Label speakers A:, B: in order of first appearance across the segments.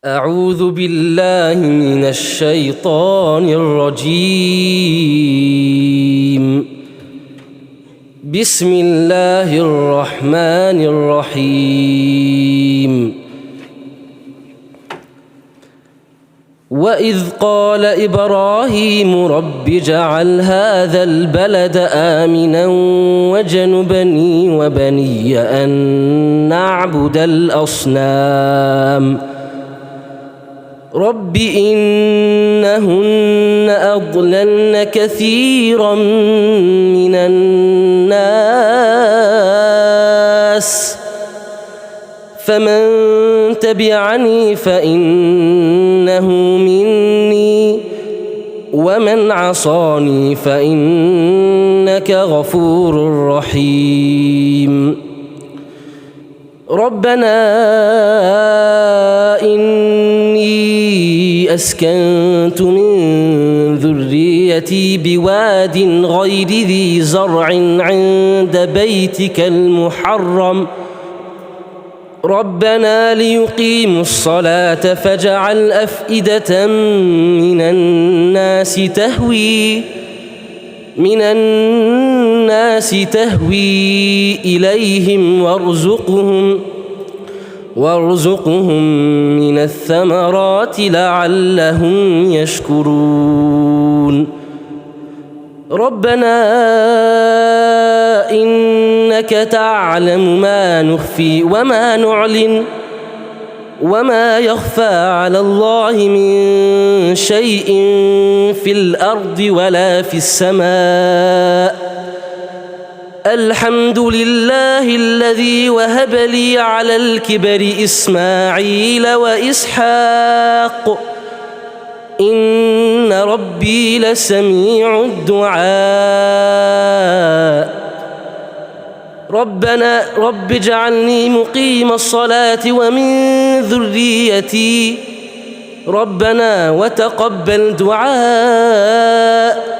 A: أعوذ بالله من الشيطان الرجيم. بسم الله الرحمن الرحيم. وإذ قال إبراهيم رب اجعل هذا البلد آمنا واجنبني وبني أن نعبد الأصنام رب إنهن أضللن كثيرا من الناس فمن تبعني فإنه مني ومن عصاني فإنك غفور رحيم. ربنا إني أسكنت من ذريتي بواد غير ذي زرع عند بيتك المحرم ربنا ليقيموا الصلاة فاجعل أفئدة من الناس تهوي إليهم وارزقهم من الثمرات لعلهم يشكرون. ربنا إنك تعلم ما نخفي وما نعلن وما يخفى على الله من شيء في الأرض ولا في السماء. الحمد لله الذي وهب لي على الكبر إسماعيل وإسحاق إن ربي لسميع الدعاء. رب اجعلني مقيم الصلاة ومن ذريتي ربنا وتقبل دعاء.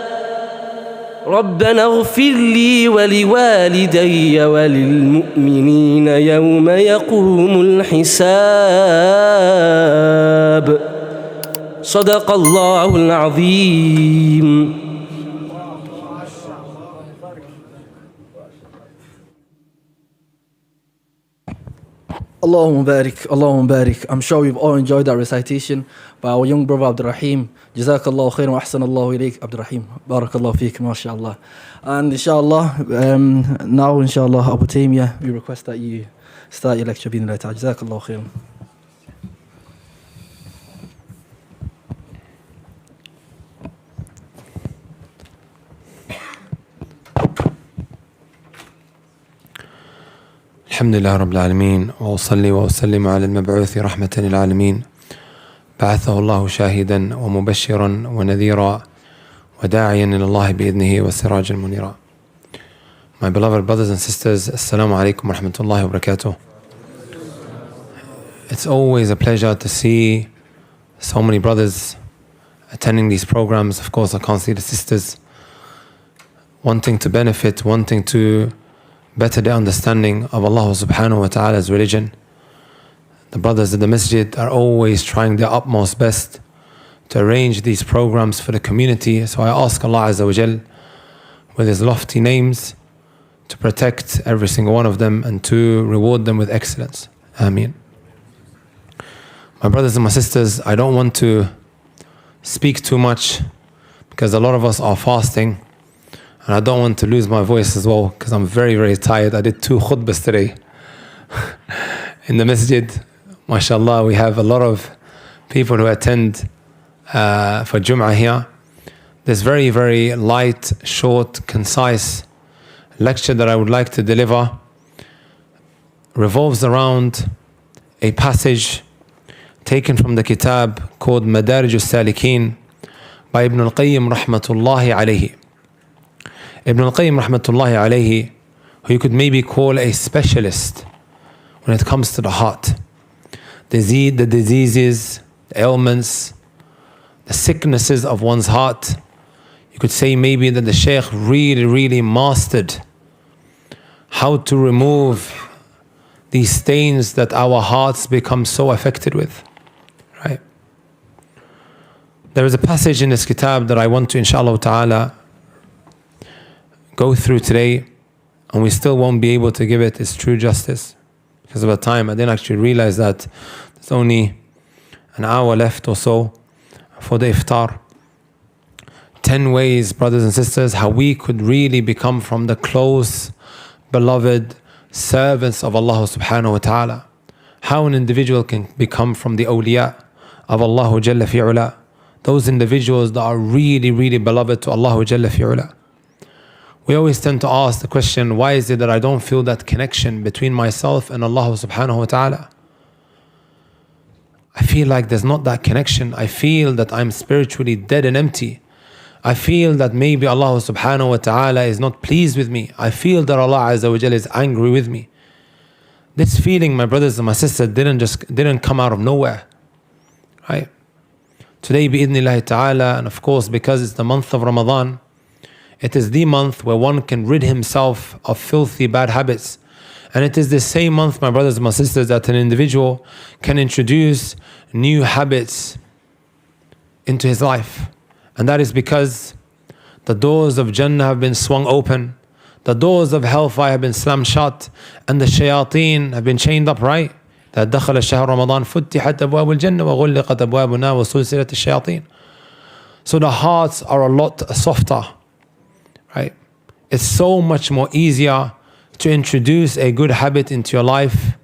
A: ربنا اغفر لي ولوالدي وللمؤمنين يوم يقوم الحساب. صدق الله العظيم.
B: Allahumma barik, Allahumma barik. I'm sure we've all enjoyed that recitation by our young brother Abdul Rahim. Jazakallahu khairan wa ahsanallahu ilayk, Abdul Rahim. Barakallahu feek, mashallah. And inshallah, now inshallah, Abu Taymiyyah, we request that you start your lecture. Jazakallahu khairan.
C: الحمد لله رب العالمين وأصلي وأسلم على المبعوث رحمة للعالمين بعثه الله شاهدا ومبشرا ونذيرا وداعيا إلى الله بإذنه وسراجا منيرا. My beloved brothers and sisters, Assalamu alaikum wa rahmatullahi wa barakatuh. It's always a pleasure to see so many brothers attending these programs. Of course, I can't see the sisters wanting to benefit, wanting to better the understanding of Allah subhanahu wa ta'ala's religion. The brothers at the masjid are always trying their utmost best to arrange these programs for the community. So I ask Allah Azza wa Jal with His lofty names to protect every single one of them and to reward them with excellence. Ameen. My brothers and my sisters, I don't want to speak too much because a lot of us are fasting. And I don't want to lose my voice as well because I'm very, very tired. I did 2 khutbahs today in the masjid. MashaAllah, we have a lot of people who attend for Jum'ah here. This very, very light, short, concise lecture that I would like to deliver revolves around a passage taken from the kitab called Madarij al-Salikin by Ibn al-Qayyim rahmatullahi alayhi. Ibn al-Qayyim rahmatullahi alayhi, who you could maybe call a specialist when it comes to the heart. The diseases, the ailments, the sicknesses of one's heart. You could say maybe that the Shaykh really mastered how to remove these stains that our hearts become so affected with. There is a passage in this kitab that I want to, inshallah ta'ala, go through today, and we still won't be able to give it its true justice because of the time. I didn't actually realize that there's only an hour left or so for the iftar. 10 ways, brothers and sisters, how we could really become from the close, beloved servants of Allah subhanahu wa ta'ala. How an individual can become from the awliyaa of Allah Jalla fi'ula. Those individuals that are really, really beloved to Allah Jalla fi'ula. We always tend to ask the question, why is it that I don't feel that connection between myself and Allah subhanahu wa ta'ala? I feel like there's not that connection. I feel that I'm spiritually dead and empty. I feel that maybe Allah subhanahu wa ta'ala is not pleased with me. I feel that Allah Azza wa Jalla is angry with me. This feeling, my brothers and my sisters, didn't come out of nowhere. Right? Today, bi'idhnillahi ta'ala, and of course, because it's the month of Ramadan, it is the month where one can rid himself of filthy bad habits. And it is the same month, my brothers and my sisters, that an individual can introduce new habits into his life. And that is because the doors of Jannah have been swung open, the doors of hellfire have been slammed shut, and the shayateen have been chained up, right? that دخل الشهر رمضان فتحت أبواب الجنة وغلقت أبواب النار وسلسلة الشياطين. So the hearts are a lot softer, right? It's so much more easier to introduce a good habit into your life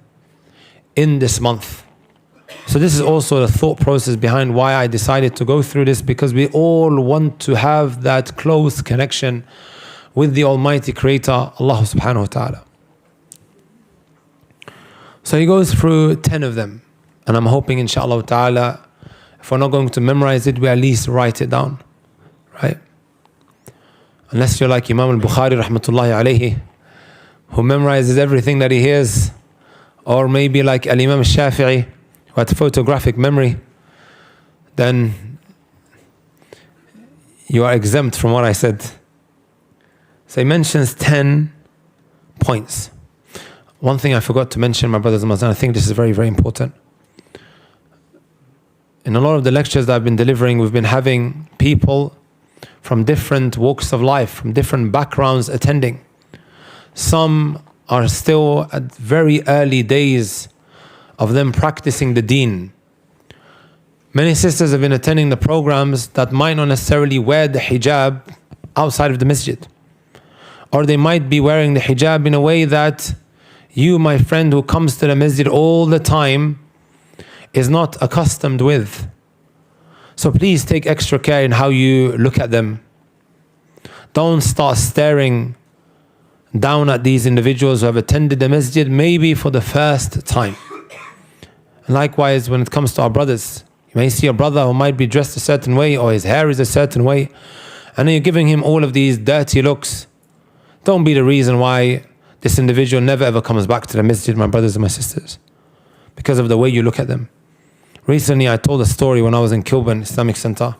C: in this month. So this is also the thought process behind why I decided to go through this, because we all want to have that close connection with the Almighty Creator, Allah subhanahu wa ta'ala. So he goes through 10 of them, and I'm hoping inshallah ta'ala, if we're not going to memorize it, we at least write it down, right? Unless you're like Imam al-Bukhari rahmatullahi alayhi, who memorizes everything that he hears, or maybe like al-Imam al-Shafi'i, who had photographic memory, then you are exempt from what I said. So he mentions 10 points. One thing I forgot to mention, my brothers and sisters, I think this is very, very important. In a lot of the lectures that I've been delivering, we've been having people from different walks of life, from different backgrounds attending. Some are still at very early days of them practicing the deen. Many sisters have been attending the programs that might not necessarily wear the hijab outside of the masjid. Or they might be wearing the hijab in a way that you, my friend, who comes to the masjid all the time, is not accustomed with. So please take extra care in how you look at them. Don't start staring down at these individuals who have attended the masjid maybe for the first time. And likewise, when it comes to our brothers, you may see a brother who might be dressed a certain way, or his hair is a certain way, and then you're giving him all of these dirty looks. Don't be the reason why this individual never ever comes back to the masjid, my brothers and my sisters, because of the way you look at them. Recently, I told a story when I was in Kilburn Islamic Center,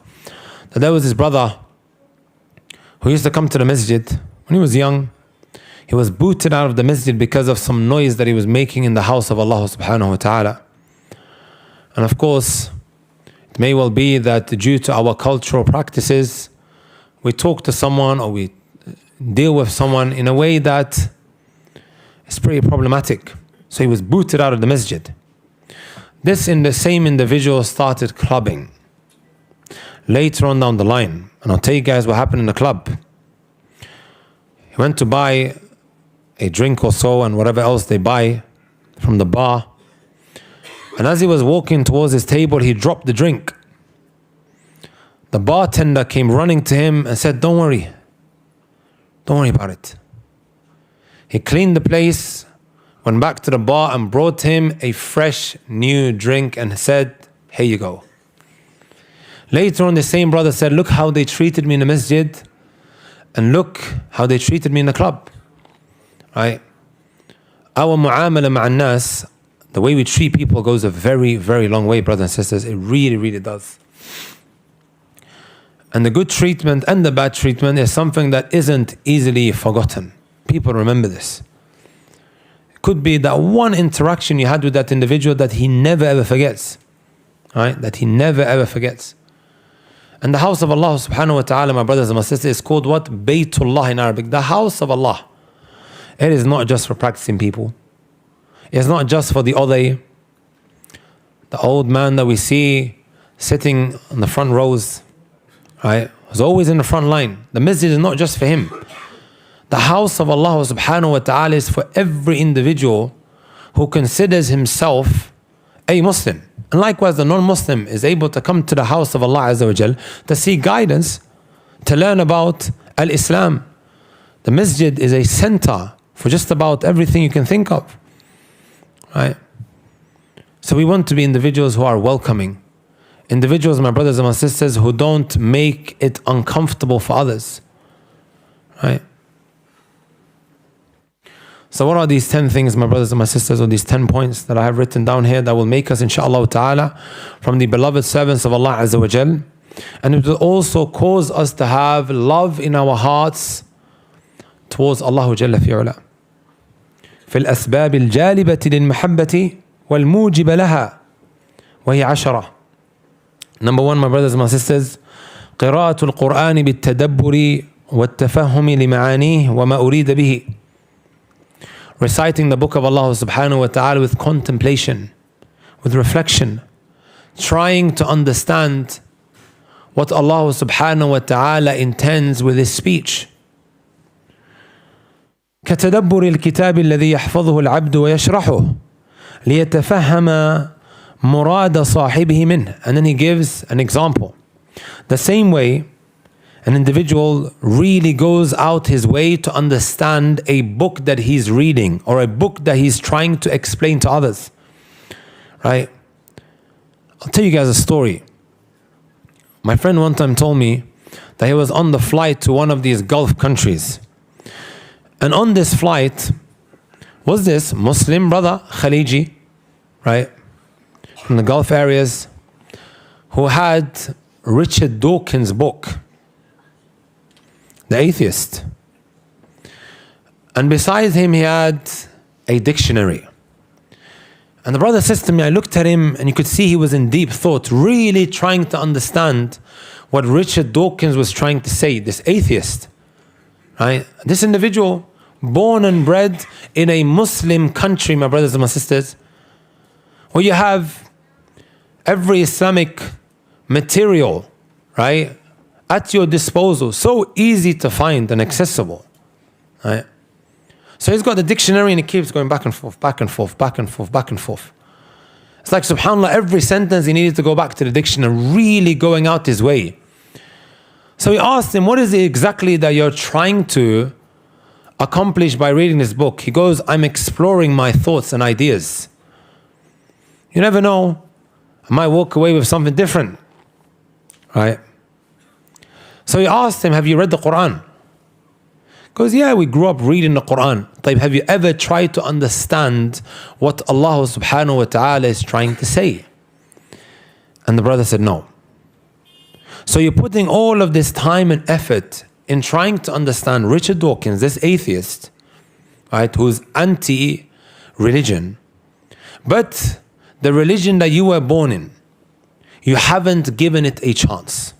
C: that there was this brother who used to come to the masjid when he was young. He was booted out of the masjid because of some noise that he was making in the house of Allah subhanahu wa ta'ala. And of course, it may well be that due to our cultural practices, we talk to someone or we deal with someone in a way that is pretty problematic. So he was booted out of the masjid. This same individual started clubbing later on down the line. And I'll tell you guys what happened in the club. He went to buy a drink or so and whatever else they buy from the bar. And as he was walking towards his table, he dropped the drink. The bartender came running to him and said, don't worry about it. He cleaned the place, went back to the bar and brought him a fresh new drink and said, here you go. Later on, the same brother said, look how they treated me in the masjid, and look how they treated me in the club. Right? Our mu'amala ma'an nas, the way we treat people, goes a very, very long way, brothers and sisters. It really, really does. And the good treatment and the bad treatment is something that isn't easily forgotten. People remember this. It could be that one interaction you had with that individual that he never ever forgets. Right? That he never ever forgets. And the house of Allah subhanahu wa ta'ala, my brothers and my sisters, is called what? Baytullah in Arabic. The house of Allah. It is not just for practicing people. It's not just for the old man that we see sitting on the front rows, right? He's always in the front line. The masjid is not just for him. The house of Allah subhanahu wa ta'ala is for every individual who considers himself a Muslim. And likewise, the non-Muslim is able to come to the house of Allah Azza wa Jal to seek guidance, to learn about Al-Islam. The masjid is a center for just about everything you can think of, right? So we want to be individuals who are welcoming. Individuals, my brothers and my sisters, who don't make it uncomfortable for others, right? So what are these 10 things, my brothers and my sisters, or these 10 points that I have written down here that will make us, inshaAllah ta'ala, from the beloved servants of Allah Azza wa Jal? And it will also cause us to have love in our hearts towards Allah Jalla fi'ala. في الأسباب الجالبة للمحبة والموجب لها وهي 10. Number 1, my brothers and my sisters, قراءة القرآن بالتدبر والتفهم لمعانيه وما أريد به. Reciting the book of Allah subhanahu wa ta'ala with contemplation, with reflection, trying to understand what Allah subhanahu wa ta'ala intends with His speech. كتدبر الكتاب الذي يحفظه العبد ويشرحه ليتفهم مراد صاحبه منه. And then he gives an example. The same way an individual really goes out his way to understand a book that he's reading or a book that he's trying to explain to others, right? I'll tell you guys a story. My friend one time told me that he was on the flight to one of these Gulf countries. And on this flight was this Muslim brother, Khaliji, right, from the Gulf areas, who had Richard Dawkins' book, The Atheist. And beside him he had a dictionary. And the brother says to me, I looked at him and you could see he was in deep thought, really trying to understand what Richard Dawkins was trying to say, this atheist, right? This individual, born and bred in a Muslim country, my brothers and my sisters, where you have every Islamic material, right, at your disposal, so easy to find and accessible, right? So he's got the dictionary and he keeps going back and forth, back and forth, back and forth, back and forth. It's like, subhanAllah, every sentence he needed to go back to the dictionary, really going out his way. So we asked him, what is it exactly that you're trying to accomplish by reading this book? He goes, I'm exploring my thoughts and ideas. You never know, I might walk away with something different, right? So we asked him, have you read the Quran? He goes, yeah, we grew up reading the Quran. Have you ever tried to understand what Allah subhanahu wa ta'ala is trying to say? And the brother said, no. So you're putting all of this time and effort in trying to understand Richard Dawkins, this atheist, right, who's anti-religion, but the religion that you were born in, you haven't given it a chance.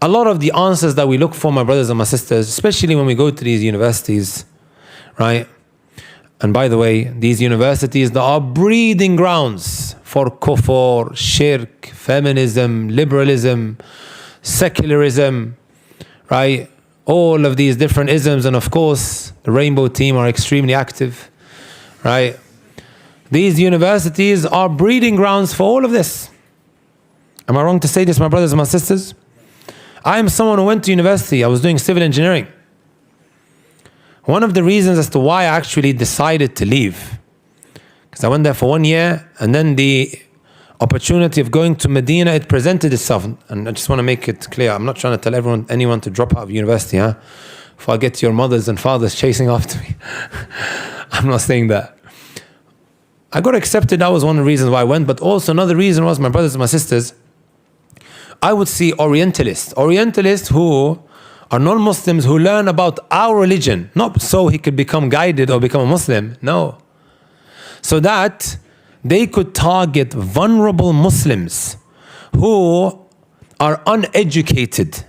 C: A lot of the answers that we look for, my brothers and my sisters, especially when we go to these universities, right? And by the way, these universities, they are breeding grounds for kufr, shirk, feminism, liberalism, secularism, right? All of these different isms, and of course, the Rainbow Team are extremely active, right? These universities are breeding grounds for all of this. Am I wrong to say this, my brothers and my sisters? I am someone who went to university. I was doing civil engineering. One of the reasons as to why I actually decided to leave, because I went there for 1 year, and then the opportunity of going to Medina, it presented itself. And I just want to make it clear, I'm not trying to tell anyone to drop out of university, if I get your mothers and fathers chasing after me. I'm not saying that. I got accepted, that was one of the reasons why I went, but also another reason was, my brothers and my sisters, I would see Orientalists who are non-Muslims who learn about our religion, not so he could become guided or become a Muslim, no. So that they could target vulnerable Muslims who are uneducated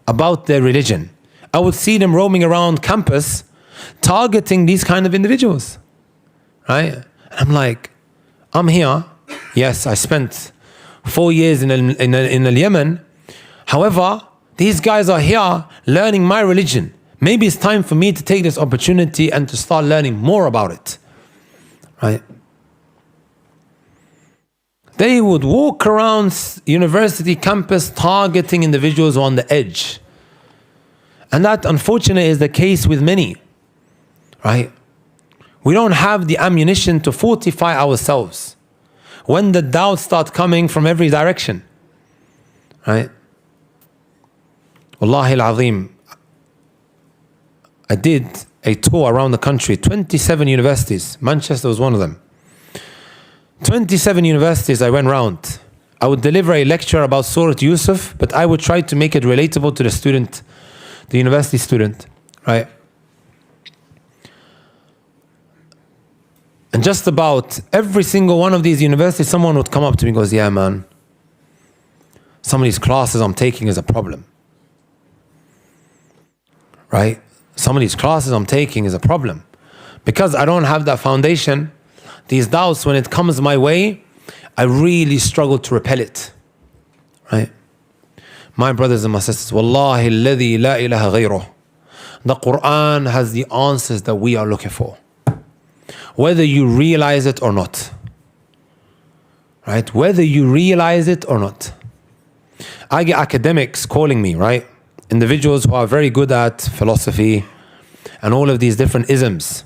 C: about their religion. I would see them roaming around campus targeting these kind of individuals, right? And I'm like, I'm here. Yes, I spent 4 years in Yemen. However, these guys are here learning my religion. Maybe it's time for me to take this opportunity and to start learning more about it, right? They would walk around university campus targeting individuals on the edge. And that, unfortunately, is the case with many, right? We don't have the ammunition to fortify ourselves when the doubts start coming from every direction, right? Wallahi al-Azim, I did a tour around the country, 27 universities. Manchester was one of them. 27 universities I went round. I would deliver a lecture about Surah Yusuf, but I would try to make it relatable to the student, the university student, right? And just about every single one of these universities, someone would come up to me and goes, yeah, man, some of these classes I'm taking is a problem, right? Some of these classes I'm taking is a problem. Because I don't have that foundation, these doubts, when it comes my way, I really struggle to repel it, right? My brothers and my sisters, Wallahi alladhi la ilaha ghayruh. The Quran has the answers that we are looking for, whether you realize it or not, right? Whether you realize it or not. I get academics calling me, right? Individuals who are very good at philosophy and all of these different isms.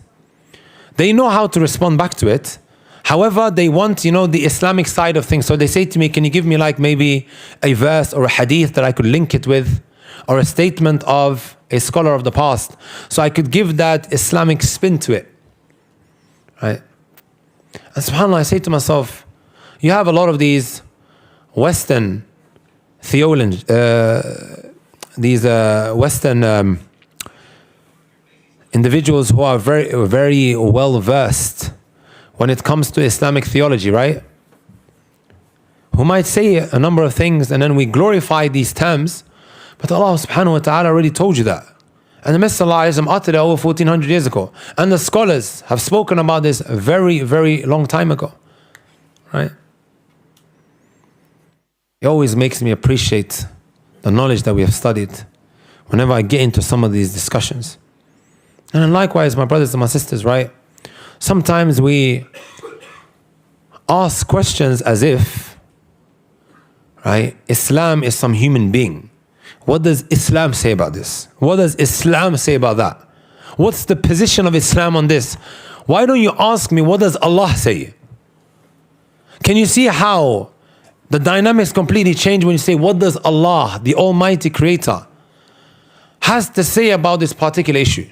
C: They know how to respond back to it. However, they want, the Islamic side of things. So they say to me, can you give me like maybe a verse or a hadith that I could link it with, or a statement of a scholar of the past, so I could give that Islamic spin to it, right? And subhanAllah, I say to myself, you have a lot of these Western theologians, Western individuals who are very, very well versed when it comes to Islamic theology, right? Who might say a number of things and then we glorify these terms, but Allah subhanahu wa ta'ala already told you that. And the Messenger uttered it over 1400 years ago. And the scholars have spoken about this a very, very long time ago, right? It always makes me appreciate the knowledge that we have studied whenever I get into some of these discussions. And then likewise, my brothers and my sisters, right? Sometimes we ask questions as if, right, Islam is some human being. What does Islam say about this? What does Islam say about that? What's the position of Islam on this? Why don't you ask me, what does Allah say? Can you see how the dynamics completely change when you say, what does Allah, the Almighty Creator, has to say about this particular issue?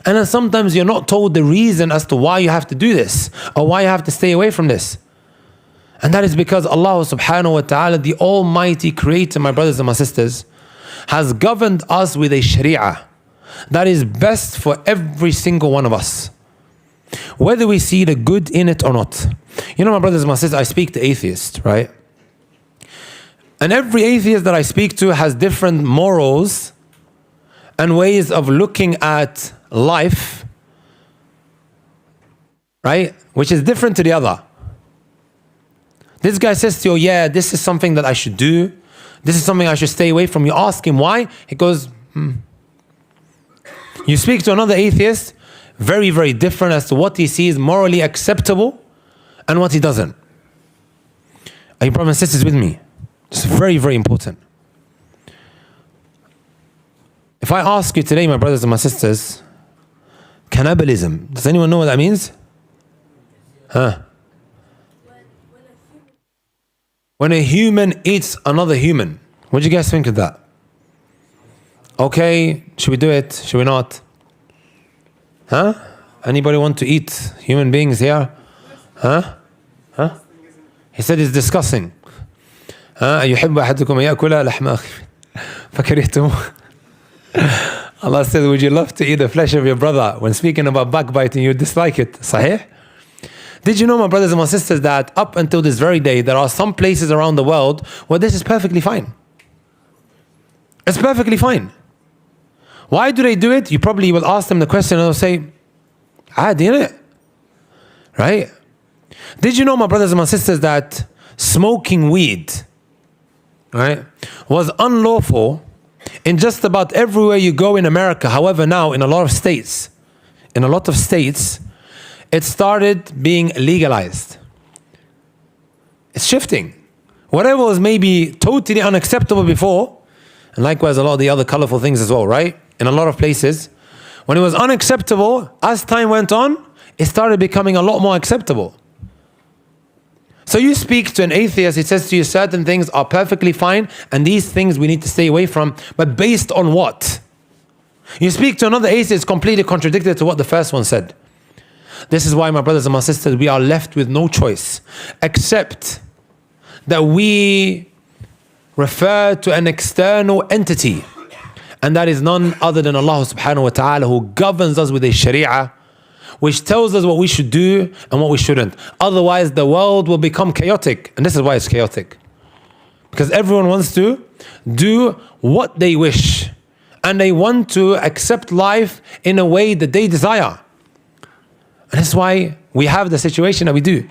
C: And then sometimes you're not told the reason as to why you have to do this or why you have to stay away from this. And that is because Allah subhanahu wa ta'ala, the Almighty Creator, my brothers and my sisters, has governed us with a Sharia that is best for every single one of us, whether we see the good in it or not. My brothers and my sisters, I speak to atheists, right? And every atheist that I speak to has different morals and ways of looking at life, right? Which is different to the other. This guy says to you, yeah, this is something that I should do. This is something I should stay away from. You ask him why, he goes, You speak to another atheist, very, very different as to what he sees morally acceptable and what he doesn't. Are you brothers and sisters with me? It's very, very important. If I ask you today, my brothers and my sisters, cannibalism, does anyone know what that means? When a human eats another human, what do you guys think of that? Okay, should we do it? Should we not? Anybody want to eat human beings here? He said it's disgusting. يحب أحدكم يأكل لحم أخيه فكرهتموه. Allah said, would you love to eat the flesh of your brother? When speaking about backbiting, you dislike it. Sahih? Did you know, my brothers and my sisters, that up until this very day, there are some places around the world where this is perfectly fine? It's perfectly fine. Why do they do it? You probably will ask them the question and they'll say, "Adi, innit?" Right? Did you know, my brothers and my sisters, that smoking weed, right, was unlawful in just about everywhere you go in America? However, now in a lot of states, it started being legalized. It's shifting. Whatever was maybe totally unacceptable before, and likewise a lot of the other colorful things as well, right? In a lot of places, when it was unacceptable, as time went on, it started becoming a lot more acceptable. So you speak to an atheist, he says to you certain things are perfectly fine and these things we need to stay away from, but based on what? You speak to another atheist, it's completely contradicted to what the first one said. This is why, my brothers and my sisters, we are left with no choice except that we refer to an external entity, and that is none other than Allah subhanahu wa ta'ala, who governs us with a Sharia which tells us what we should do and what we shouldn't. Otherwise the world will become chaotic, and this is why it's chaotic, because everyone wants to do what they wish and they want to accept life in a way that they desire. And that's why we have the situation that we do,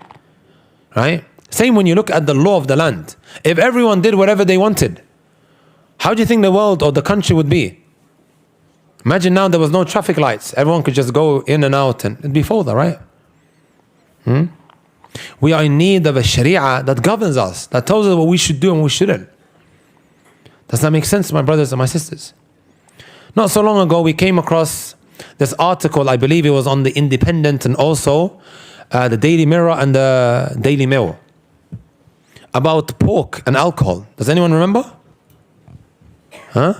C: right? Same when you look at the law of the land. If everyone did whatever they wanted, how do you think the world or the country would be? Imagine now there was no traffic lights. Everyone could just go in and out and it'd be further, right? We are in need of a Sharia that governs us, that tells us what we should do and what we shouldn't. Does that make sense, my brothers and my sisters? Not so long ago, we came across this article, I believe it was on the Independent and also the Daily Mirror and the Daily Mail, about pork and alcohol. Does anyone remember? Huh?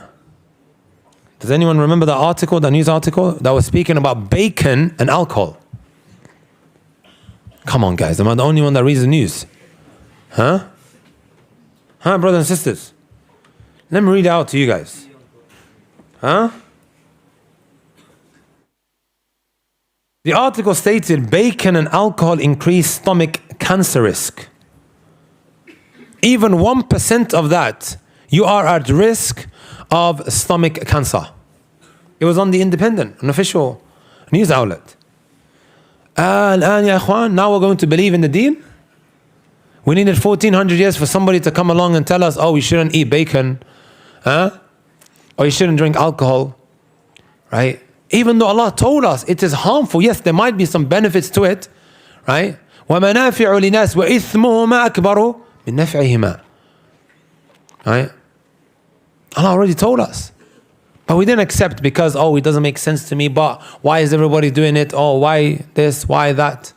C: Does anyone remember the article, the news article that was speaking about bacon and alcohol? Come on, guys, am I the only one that reads the news? Huh? Huh, brothers and sisters? Let me read it out to you guys. Huh? The article stated bacon and alcohol increase stomach cancer risk. Even 1% of that, you are at risk of stomach cancer. It was on the Independent, an official news outlet. الآن يا إخوان, now we're going to believe in the deen? We needed 1400 years for somebody to come along and tell us, oh, you shouldn't eat bacon, or you shouldn't drink alcohol, right? Even though Allah told us it is harmful, yes, there might be some benefits to it, right? وَمَنَافِعُ لِنَاسِ وَإِثْمُهُمَا أَكْبَرُ مِنْ نَفْعِهِمَا. Right? Allah already told us. But we didn't accept because, oh, it doesn't make sense to me, but why is everybody doing it? Oh, why this, why that?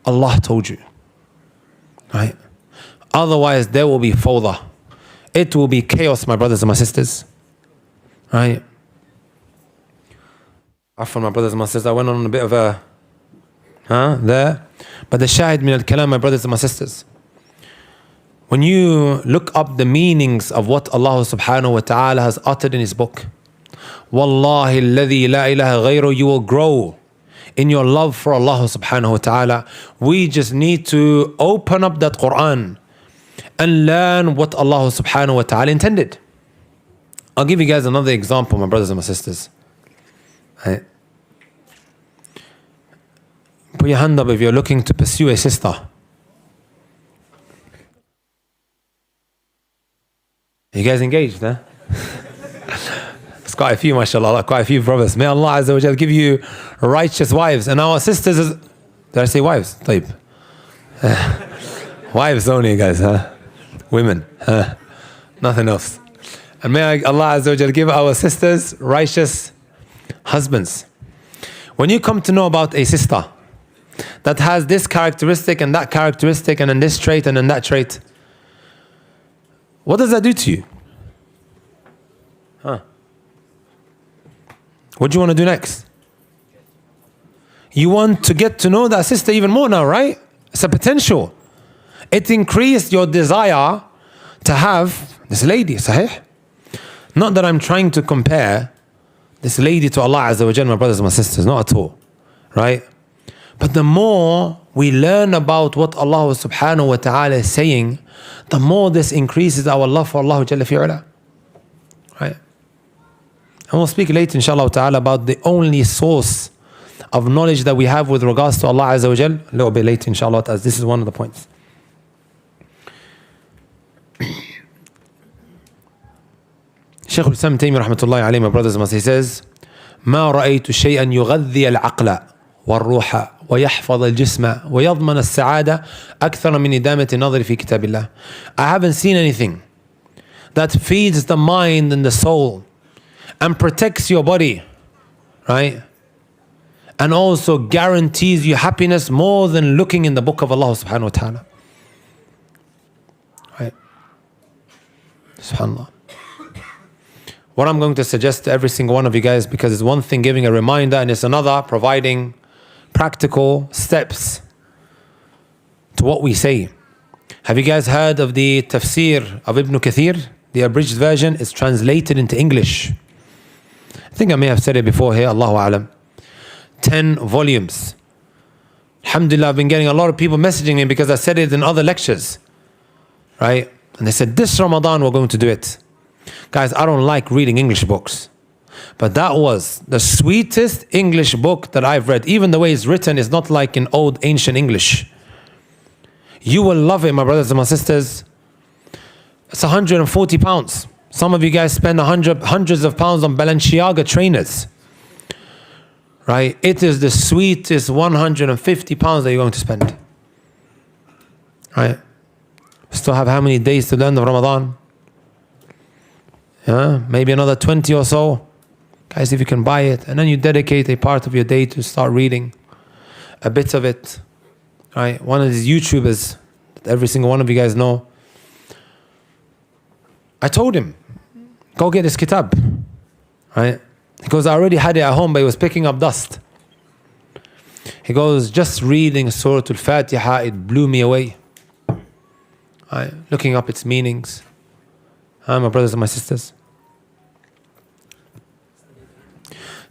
C: Allah told you. Right? Otherwise, there will be fawda. It will be chaos, my brothers and my sisters. Right? Afwan, my brothers and my sisters, I went on a bit of a there. But the shahid min al-kalam, my brothers and my sisters, when you look up the meanings of what Allah subhanahu wa ta'ala has uttered in His book, Wallahi alladhi la ilaha ghayru, you will grow in your love for Allah subhanahu wa ta'ala. We just need to open up that Quran and learn what Allah subhanahu wa ta'ala intended. I'll give you guys another example, my brothers and my sisters. Right. Put your hand up if you're looking to pursue a sister. You guys engaged, huh? There's quite a few, mashallah, quite a few brothers. May Allah Azza wa Jal give you righteous wives. And our sisters, did I say wives? Type. Wives only, guys, huh? Women, huh? Nothing else. And may Allah Azza wa Jal give our sisters righteous husbands. When you come to know about a sister that has this characteristic and that characteristic and then this trait and then that trait, what does that do to you? Huh? What do you want to do next? You want to get to know that sister even more now, right? It's a potential. It increased your desire to have this lady, sahih? Not that I'm trying to compare this lady to Allah Azza wa Jalla, my brothers and my sisters, not at all, right? But the more we learn about what Allah subhanahu wa ta'ala is saying, the more this increases our love for Allah Jalla fi'ala. Right? And we'll speak later inshallah ta'ala about the only source of knowledge that we have with regards to Allah Azza wa Jal, a little bit later inshallah, as this is one of the points. Shaykh al-Islam Taymiyyah rahmatullahi alayhi, my brothers and sisters, he says, ما رأيت شيئا يغذي العقل والروح ويحفظ الجسم ويضمن السعادة أكثر من إدامة النظر في كتاب الله. I haven't seen anything that feeds the mind and the soul and protects your body, right? And also guarantees you happiness more than looking in the book of Allah subhanahu wa ta'ala. Right? SubhanAllah. What I'm going to suggest to every single one of you guys, because it's one thing giving a reminder and it's another providing practical steps to what we say. Have you guys heard of the tafsir of Ibn Kathir? The abridged version is translated into English. I think I may have said it before here, Allahu A'lam. 10 volumes. Alhamdulillah, I've been getting a lot of people messaging me because I said it in other lectures. Right? And they said, this Ramadan we're going to do it. Guys, I don't like reading English books. But that was the sweetest English book that I've read. Even the way it's written is not like in old ancient English. You will love it, my brothers and my sisters. It's £140. Some of you guys spend hundreds of pounds on Balenciaga trainers. Right? It is the sweetest £150 that you're going to spend. Right? Still have how many days to the end of Ramadan? Yeah, maybe another 20 or so. Guys, if you can buy it, and then you dedicate a part of your day to start reading a bit of it. Right? One of these YouTubers that every single one of you guys know, I told him, go get this kitab. Right? He goes, I already had it at home, but it was picking up dust. He goes, just reading Surah Al-Fatiha, it blew me away. Right? Looking up its meanings. My brothers and my sisters.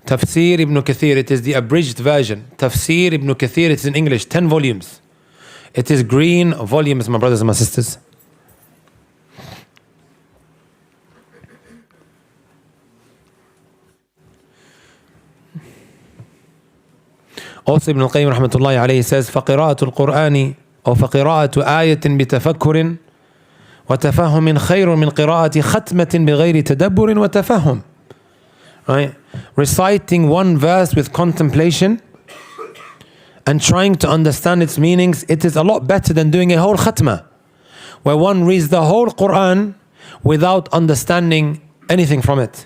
C: Tafsir Ibn Kathir, it is the abridged version. Tafsir Ibn Kathir, it is in English, 10 volumes. It is green volumes, my brothers and my sisters. Also Ibn al-Qayyim rahmatullahi alayhi says, فَقِرَاءَةُ الْقُرْآنِ أو فَقِرَاءَةُ آيَةٍ بِتَفَكُّرٍ وَتَفَهُّمٍ خَيْرٌ مِنْ قِرَاءَةِ خَتْمَةٍ بِغَيْرِ تَدَبُّرٍ وَتَفَهُّمٍ. Right? Reciting one verse with contemplation and trying to understand its meanings, it is a lot better than doing a whole khatmah, where one reads the whole Quran without understanding anything from it.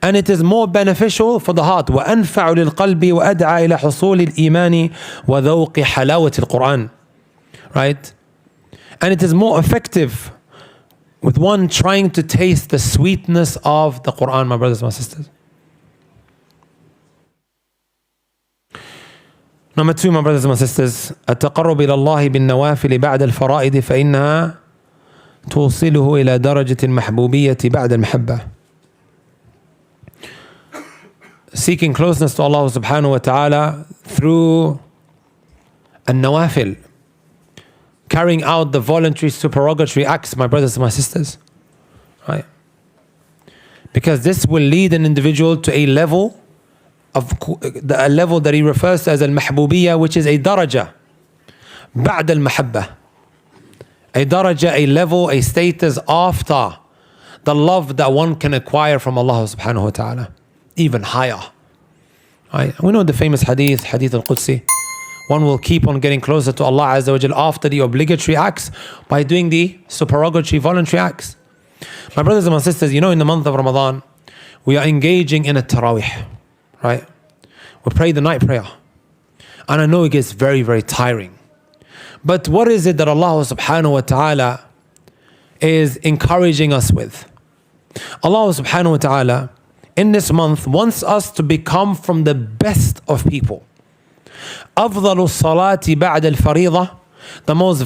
C: And it is more beneficial for the heart. وَأَنْفَعُ لِلْقَلْبِ وَأَدْعَى إِلَى حُصُولِ الْإِيمَانِ وَذَوْقِ حَلَاوَةِ الْقُرْآنِ. Right? And it is more effective with one trying to taste the sweetness of the Quran, my brothers and my sisters. Number 2, my brothers and my sisters, التقرب إلى الله بالنوافل بعد الفرائض فإنها توصله إلى درجة المحبوبية بعد المحبة. Seeking closeness to Allah subhanahu wa ta'ala through an-nawafil, carrying out the voluntary supererogatory acts, my brothers and my sisters. Right? Because this will lead an individual to a level that he refers to as al-mahbubiyya, which is a daraja ba'd al-mahabba. A daraja, a level, a status after the love that one can acquire from Allah subhanahu wa ta'ala. Even higher. Right? We know the famous hadith al-Qudsi. One will keep on getting closer to Allah Azza wa Jal after the obligatory acts by doing the supererogatory voluntary acts. My brothers and my sisters, you know, in the month of Ramadan, we are engaging in a tarawih. Right? We pray the night prayer. And I know it gets very, very tiring. But what is it that Allah subhanahu wa ta'ala is encouraging us with? Allah subhanahu wa ta'ala in this month wants us to become from the best of people. أفضل الصلاة بعد الفريضة, the most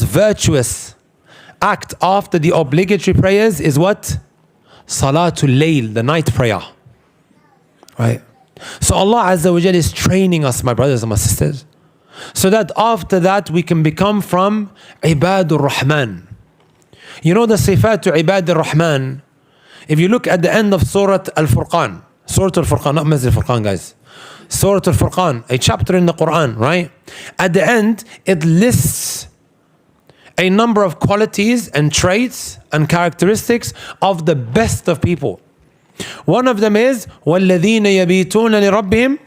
C: virtuous act after the obligatory prayers is what? Salatul Layl, the night prayer. Right? So Allah Azza wa Jal is training us, my brothers and my sisters, so that after that we can become from Ibadur Rahman. You know the sifat to Ibadur Rahman, if you look at the end of Surah Al-Furqan, Surah Al-Furqan, not Masjid Al-Furqan guys, Surah Al-Furqan, a chapter in the Quran, right? At the end, it lists a number of qualities and traits and characteristics of the best of people. One of them is وَالَّذِينَ يَبِيتُونَ لِرَبِّهِمْ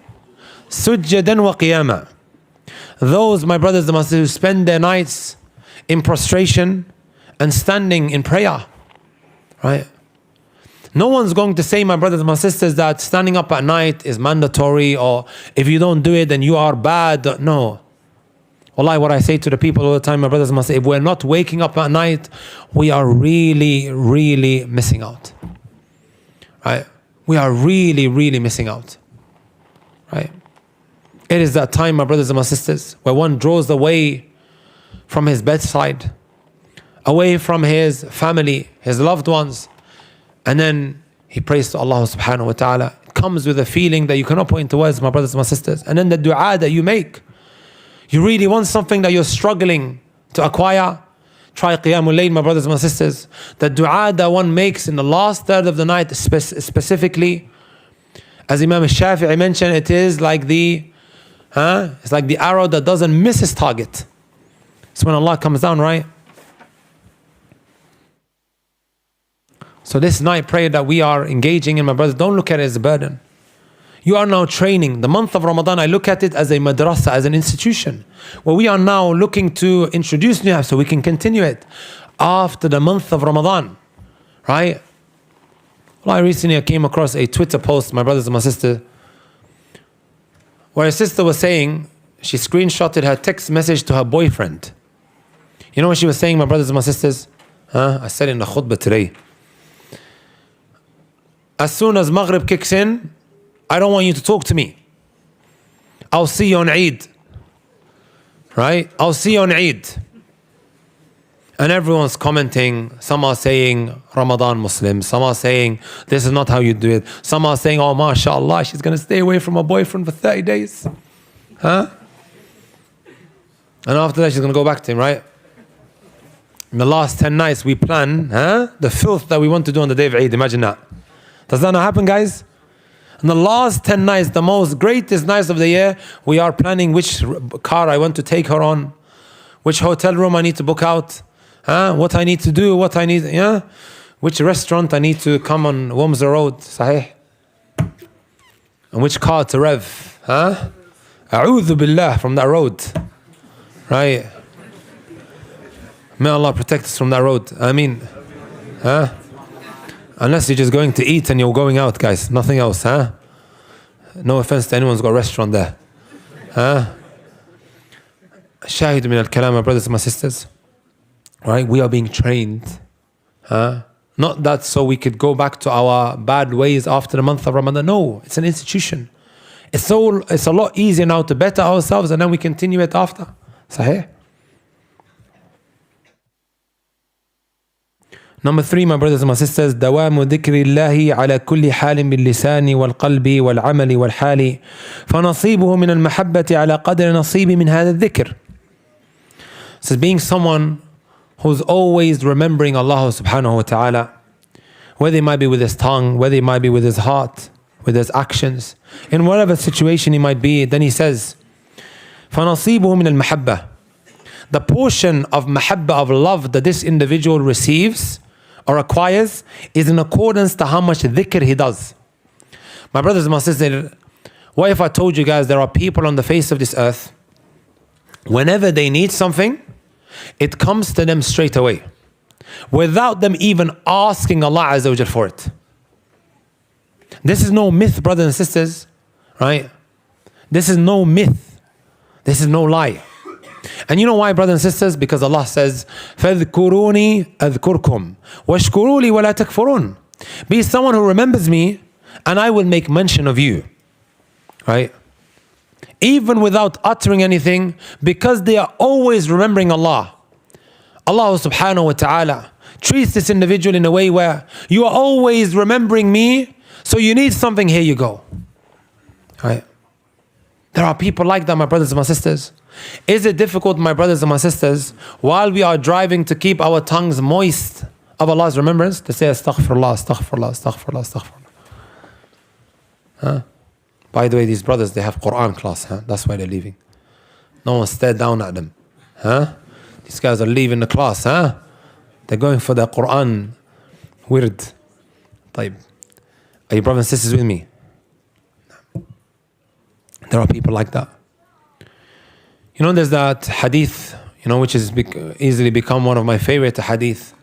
C: سُجَّدًا وَقِيَامًا. Those, my brothers and sisters, who spend their nights in prostration and standing in prayer, right? No one's going to say, my brothers and my sisters, that standing up at night is mandatory, or if you don't do it then you are bad. No. Wallahi, what I say to the people all the time, my brothers and my sisters, if we're not waking up at night, we are really, really missing out. Right? We are really, really missing out. Right? It is that time, my brothers and my sisters, where one draws away from his bedside, away from his family, his loved ones, and then he prays to Allah subhanahu wa ta'ala. It comes with a feeling that you cannot put into words, my brothers and my sisters. And then the dua that you make, you really want something that you're struggling to acquire, try Qiyamul Layl, my brothers and my sisters. The dua that one makes in the last third of the night specifically, as Imam Shafi'i mentioned, it is like it's like the arrow that doesn't miss its target. It's when Allah comes down, right? So this night prayer that we are engaging in, my brothers, don't look at it as a burden. You are now training. The month of Ramadan, I look at it as a madrasa, as an institution, where we are now looking to introduce new so we can continue it after the month of Ramadan, right? Well, I came across a Twitter post, my brothers and my sister, where a sister was saying, she screenshotted her text message to her boyfriend. You know what she was saying, my brothers and my sisters? I said in the khutbah today, as soon as Maghrib kicks in, I don't want you to talk to me. I'll see you on Eid. Right? I'll see you on Eid. And everyone's commenting. Some are saying Ramadan Muslim. Some are saying this is not how you do it. Some are saying, oh mashallah, she's going to stay away from her boyfriend for 30 days. And after that she's going to go back to him, right? In the last 10 nights we plan the filth that we want to do on the day of Eid. Imagine that. Does that not happen, guys? In the last 10 nights, the most greatest nights of the year, we are planning which car I want to take her on, which hotel room I need to book out, what I need to do, which restaurant I need to come on Womser Road, sahih, and which car to rev, A'udhu billah from that road, right? May Allah protect us from that road. I mean, unless you're just going to eat and you're going out, guys. Nothing else, No offense to anyone who's got a restaurant there. Shahid min al-kalam, my brothers and my sisters. Right? We are being trained. Not that so we could go back to our bad ways after the month of Ramadan. No, it's an institution. It's a lot easier now to better ourselves and then we continue it after. Sahih? Number 3, my brothers and my sisters, دوام ذكر الله على كل حال باللسان والقلب والعمل والحال فنصيبه من المحبة على قدر نصيب من هذا الذكر. So being someone who's always remembering Allah subhanahu wa ta'ala, whether it might be with his tongue, whether it might be with his heart, with his actions, in whatever situation he might be, then he says, فنصيبه من المحبة. The portion of mahabbah, of love that this individual receives or acquires is in accordance to how much dhikr he does. My brothers and my sisters, what if I told you guys there are people on the face of this earth, whenever they need something, it comes to them straight away, without them even asking Allah Azza wa Jal for it. This is no myth, brothers and sisters, right? This is no myth. This is no lie. And you know why, brothers and sisters? Because Allah says, فَاذْكُرُونِي أَذْكُرْكُمْ وَاشْكُرُوا لِي وَلَا تَكْفُرُونَ. Be someone who remembers me and I will make mention of you. Right? Even without uttering anything, because they are always remembering Allah. Allah subhanahu wa ta'ala treats this individual in a way where you are always remembering me, so you need something, here you go. Right? There are people like that, my brothers and my sisters. Is it difficult, my brothers and my sisters, while we are driving to keep our tongues moist of Allah's remembrance, to say astaghfirullah, astaghfirullah, astaghfirullah, astaghfirullah? Huh? By the way, these brothers, they have Quran class, huh? That's why they're leaving. No one stared down at them. Huh? These guys are leaving the class, huh? They're going for their Quran wird. طيب. Are you brothers and sisters with me? There are people like that. You know, there's that hadith, you know, which has easily become one of my favorite hadith.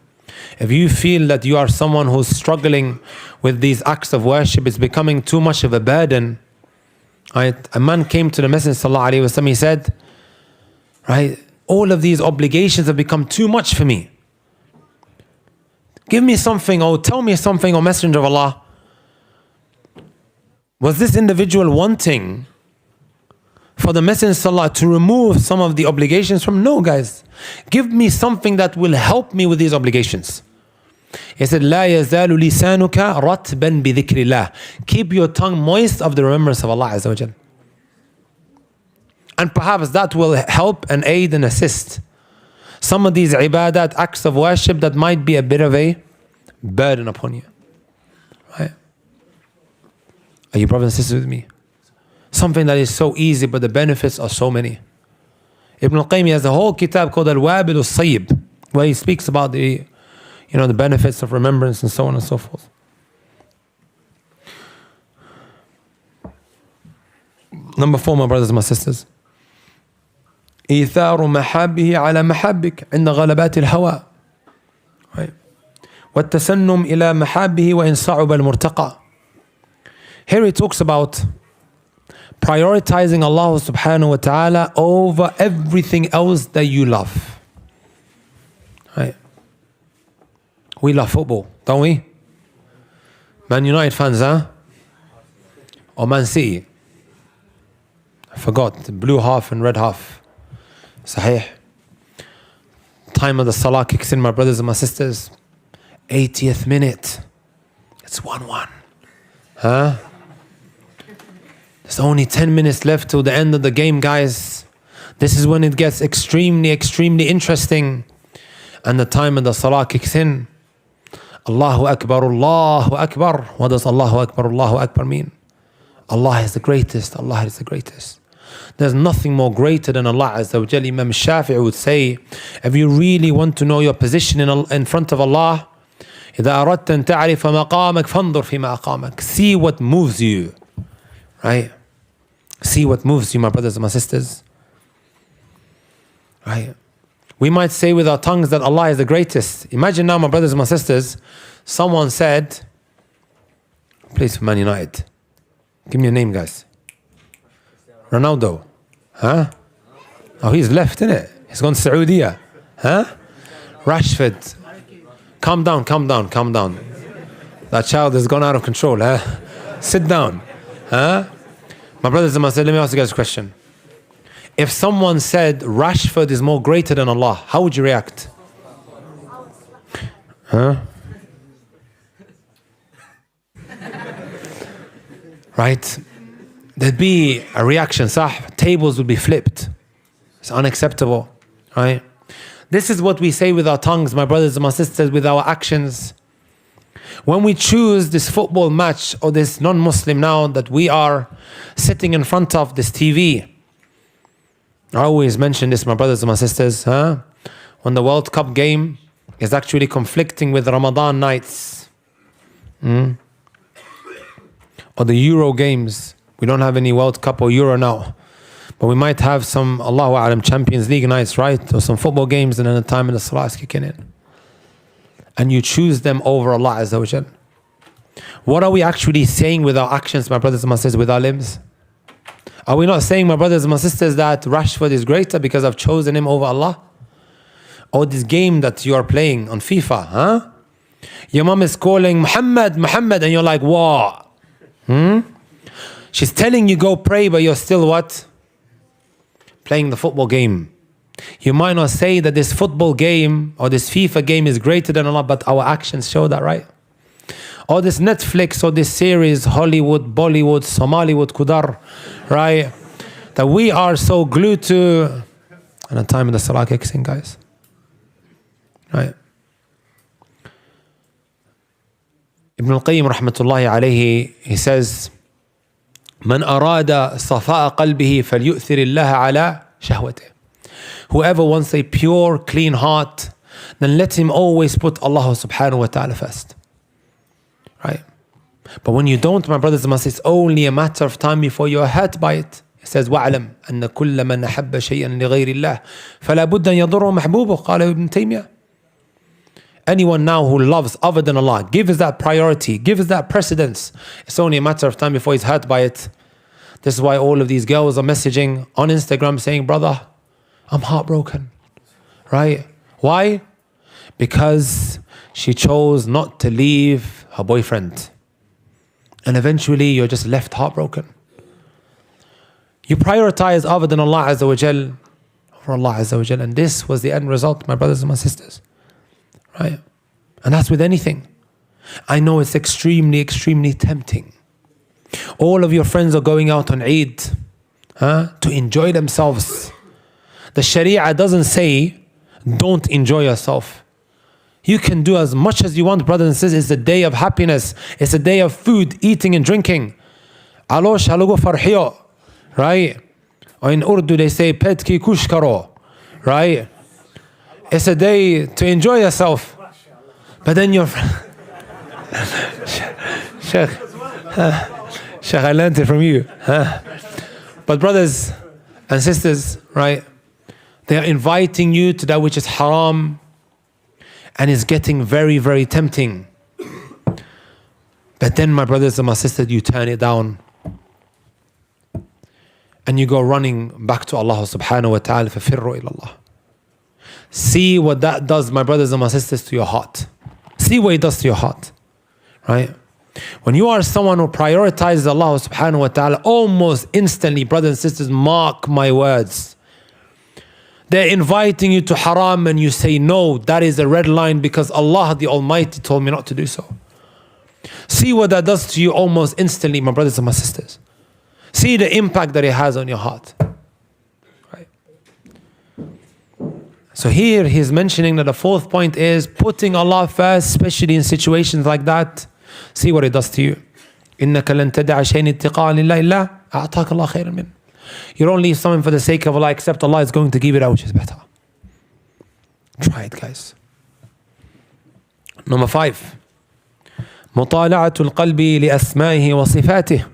C: If you feel that you are someone who's struggling with these acts of worship, it's becoming too much of a burden. Right? A man came to the Messenger sallallahu alaihi wasallam. He said, right, all of these obligations have become too much for me. Give me something, or tell me something, O Messenger of Allah. Was this individual wanting for the Messenger sallallahu to remove some of the obligations from? No, guys. Give me something that will help me with these obligations. He said, لا يزال لسانك رطبا بذكر الله. Keep your tongue moist of the remembrance of Allah Azza wa Jal. And perhaps that will help and aid and assist some of these ibadat, acts of worship that might be a bit of a burden upon you. Right? Are you brothers and sisters with me? Something that is so easy, but the benefits are so many. Ibn al-Qayyim has a whole kitab called Al-Wabil al-Sayyib, where he speaks about the benefits of remembrance and so on and so forth. Number 4, my brothers and my sisters. إيثار محابه على محبك عند غلبات الهوى. Right. والتسنم إلى محابه وإن صعب المرتقى. Here he talks about prioritizing Allah subhanahu wa ta'ala over everything else that you love. Right. We love football, don't we? Man United fans, huh? Or Man City? I forgot, the blue half and red half. Sahih. Time of the salah kicks in, my brothers and my sisters. 80th minute. It's 1-1. Huh? There's only 10 minutes left till the end of the game, guys. This is when it gets extremely, extremely interesting. And the time of the salah kicks in. Allahu Akbar, Allahu Akbar. What does Allahu Akbar, Allahu Akbar mean? Allah is the greatest. Allah is the greatest. There's nothing more greater than Allah Azza wa Jalla. Imam Shafi'i would say, if you really want to know your position in front of Allah, إذا أردت أن تعرف مقامك فانظر فيما أقامك. See what moves you. Right? See what moves you, my brothers and my sisters. Right? We might say with our tongues that Allah is the greatest. Imagine now, my brothers and my sisters, someone said, plays for Man United. Give me a name, guys. Ronaldo. Huh? Oh, he's left, innit? He's gone to Saudiya. Huh? Rashford. Calm down, calm down, calm down. That child has gone out of control, huh? Sit down. Huh? My brothers and my sisters, let me ask you guys a question. If someone said Rashford is more greater than Allah, how would you react? Huh? Right? There'd be a reaction, sah. Tables would be flipped. It's unacceptable. Right? This is what we say with our tongues, my brothers and my sisters, with our actions. When we choose this football match or this non-Muslim now that we are sitting in front of this TV, I always mention this, my brothers and my sisters, huh? When the World Cup game is actually conflicting with Ramadan nights, or the Euro games. We don't have any World Cup or Euro now, but we might have some, Allahu A'lam, Champions League nights, right? Or some football games, and then the time of the Salah is kicking in. And you choose them over Allah Azza wa Jal. What are we actually saying with our actions, my brothers and my sisters, with our limbs? Are we not saying, my brothers and my sisters, that Rashford is greater because I've chosen him over Allah? Or this game that you are playing on FIFA, huh? Your mom is calling Muhammad, Muhammad, and you're like, what? She's telling you go pray, but you're still what? Playing the football game. You might not say that this football game or this FIFA game is greater than Allah, but our actions show that, right? or this Netflix, or this series, Hollywood, Bollywood, Somaliwood, Kudar, right? That we are so glued to, and the time of the Salah kicks in, guys. Right? Ibn al-Qayyim rahmatullahi alayhi, he says, من أراد صفاء قلبه فليؤثر الله على شهوته. Whoever wants a pure, clean heart, then let him always put Allah subhanahu wa ta'ala first. Right? But when you don't, my brothers and my sisters, it's only a matter of time before you are hurt by it. He says, وَاعْلَمْ أَنَّ كُلَّ مَنْ أَحَبَّ شَيْئًا لِغَيْرِ اللَّهِ فَلَا بُدَّ أَنْ يَضُرَّهُ مَحْبُوبُهُ قال ابن تيمية. Anyone now who loves other than Allah, gives that priority, gives that precedence, it's only a matter of time before he's hurt by it. This is why all of these girls are messaging on Instagram saying, brother, I'm heartbroken. Right? Why? Because she chose not to leave her boyfriend. And eventually you're just left heartbroken. You prioritize other than Allah Azza wa Jal for Allah Azza wa Jal. And this was the end result, my brothers and my sisters. Right? And that's with anything. I know it's extremely, extremely tempting. All of your friends are going out on Eid to enjoy themselves. The Sharia doesn't say, don't enjoy yourself. You can do as much as you want, brothers and sisters. It's a day of happiness. It's a day of food, eating and drinking. Alosh halogo farhiyo. Right? Or in Urdu they say, pet ki kush karo. Right? It's a day to enjoy yourself. But then your Sheikh, I learned it from you. But brothers and sisters, right? They are inviting you to that which is haram, and is getting very, very tempting. But then, my brothers and my sisters, you turn it down. And you go running back to Allah subhanahu wa ta'ala, فَفِرُّوا إِلَى اللَّهِ. See what that does, my brothers and my sisters, to your heart. See what it does to your heart. Right? When you are someone who prioritizes Allah subhanahu wa ta'ala, almost instantly, brothers and sisters, mark my words. They're inviting you to haram and you say, no, that is a red line because Allah the Almighty told me not to do so. See what that does to you almost instantly, my brothers and my sisters. See the impact that it has on your heart. Right? So here he's mentioning that the fourth point is putting Allah first, especially in situations like that. See what it does to you. إِنَّكَ لَن تَدَعَ شَيْءٍ اتِّقَاءً لِلَّهِ إِلَّا أَعْطَاكَ اللَّهُ خَيْرًا مِنْهُ. You don't leave something for the sake of Allah, except Allah is going to give it out which is better. Try it, guys. Number 5. مطالعة القلب لأسمائه وصفاته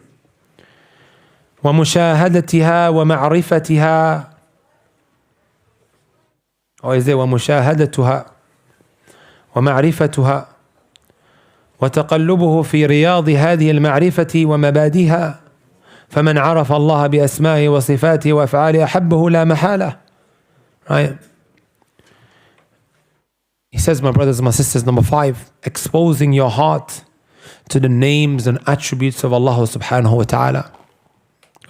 C: ومشاهدتها ومعرفتها. Or is it ومشاهدتها ومعرفتها وتقلبه في رياض هذه المعرفة ومبادئها. فمن عرف الله بأسمائه وصفاته وأفعاله أحبه لا محالة. Right? He says, my brothers and my sisters, number 5, exposing your heart to the names and attributes of Allah subhanahu wa ta'ala.